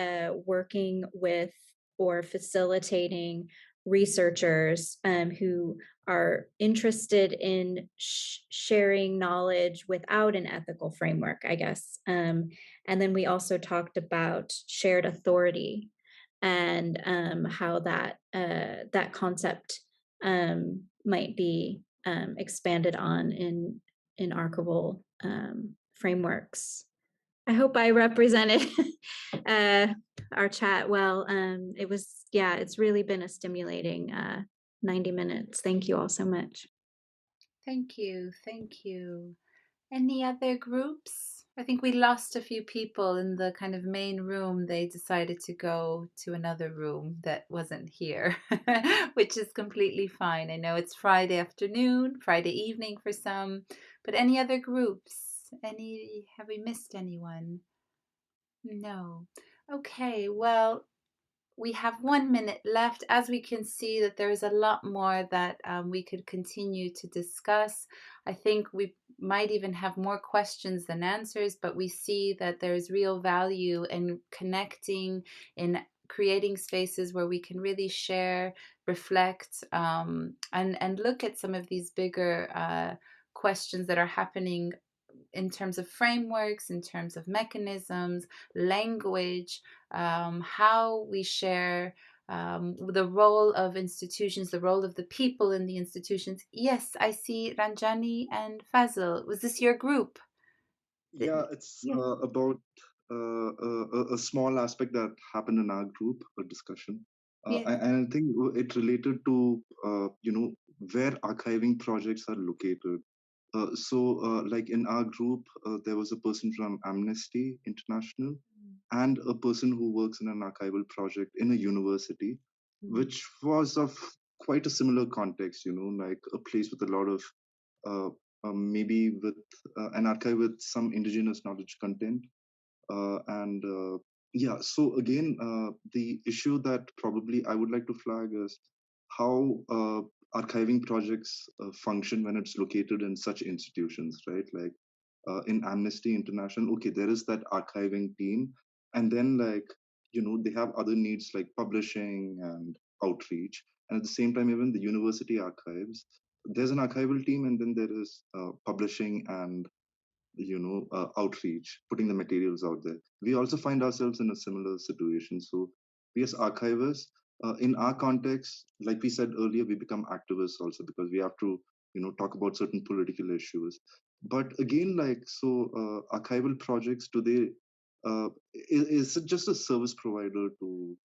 Speaker 10: working with or facilitating researchers who are interested in sharing knowledge without an ethical framework, I guess. And then we also talked about shared authority, and how that concept might be expanded on in archival frameworks. I hope I represented our chat well. It's really been a stimulating 90 minutes. Thank you all so much.
Speaker 2: Thank you. Thank you. Any other groups? I think we lost a few people in the kind of main room. They decided to go to another room that wasn't here, which is completely fine. I know it's Friday afternoon, Friday evening for some, but any other groups? Have we missed anyone? No. Okay, well, we have 1 minute left. As we can see that there is a lot more that we could continue to discuss. I think we might even have more questions than answers, but we see that there is real value in connecting, in creating spaces where we can really share, reflect, and look at some of these bigger questions that are happening in terms of frameworks, in terms of mechanisms, language, how we share, the role of institutions, the role of the people in the institutions. Yes, I see Ranjani and Fazil. Was this your group?
Speaker 4: Yeah, it's
Speaker 2: Yes.
Speaker 4: about a small aspect that happened in our group, a discussion.
Speaker 2: Yes.
Speaker 4: And I think it related to, where archiving projects are located. Like in our group, there was a person from Amnesty International and a person who works in an archival project in a university, which was of quite a similar context, like a place with a lot of uh, maybe with an archive with some indigenous knowledge content. And yeah, so again, the issue that probably I would like to flag is how archiving projects function when it's located in such institutions, right? Like in Amnesty International, okay, there is that archiving team, and then like they have other needs like publishing and outreach, and at the same time, even the university archives, there's an archival team, and then there is publishing and outreach, putting the materials out there. We also find ourselves in a similar situation. So we as archivists, in our context, like we said earlier, we become activists also because we have to talk about certain political issues. But again, like archival projects today, is it just a service provider to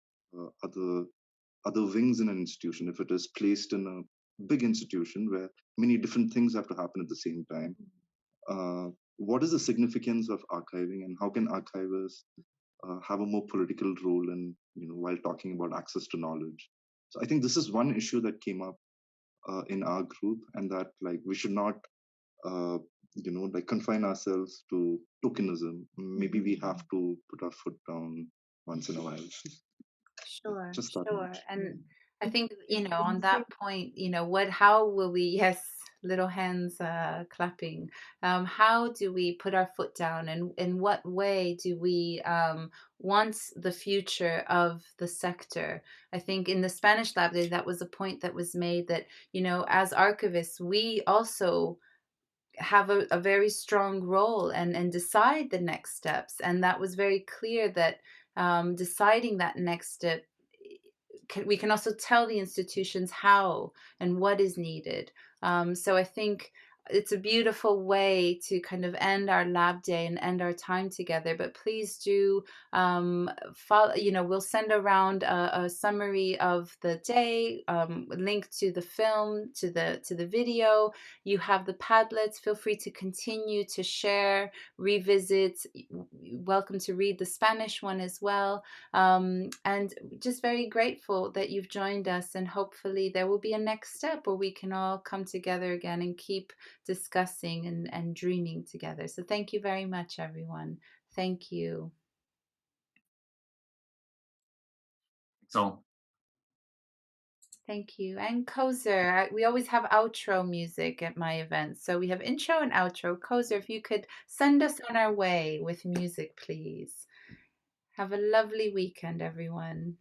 Speaker 4: other wings in an institution if it is placed in a big institution where many different things have to happen at the same time? What is the significance of archiving, and how can archivists have a more political role in while talking about access to knowledge? So I think this is one issue that came up in our group, and that like we should not like confine ourselves to tokenism. Maybe we have to put our foot down once in a while.
Speaker 2: Sure,
Speaker 4: Just that
Speaker 2: sure.
Speaker 4: much.
Speaker 2: And I think, on that point, how will we, yes, little hands clapping. How do we put our foot down, and in what way do we want the future of the sector? I think in the Spanish LabDay, that was a point that was made that, as archivists, we also have a very strong role and decide the next steps. And that was very clear that deciding that next step, we can also tell the institutions how and what is needed. So I think it's a beautiful way to kind of end our LabDay and end our time together. But please do follow. We'll send around a summary of the day, link to the film, to the video. You have the Padlets. Feel free to continue to share, revisit. Welcome to read the Spanish one as well. And just very grateful that you've joined us, and hopefully there will be a next step where we can all come together again and keep discussing and dreaming together. So thank you very much, everyone. Thank you.
Speaker 9: So
Speaker 2: Thank you. And Kozer, we always have outro music at my events. So we have intro and outro. Kozer, if you could send us on our way with music, please. Have a lovely weekend, everyone.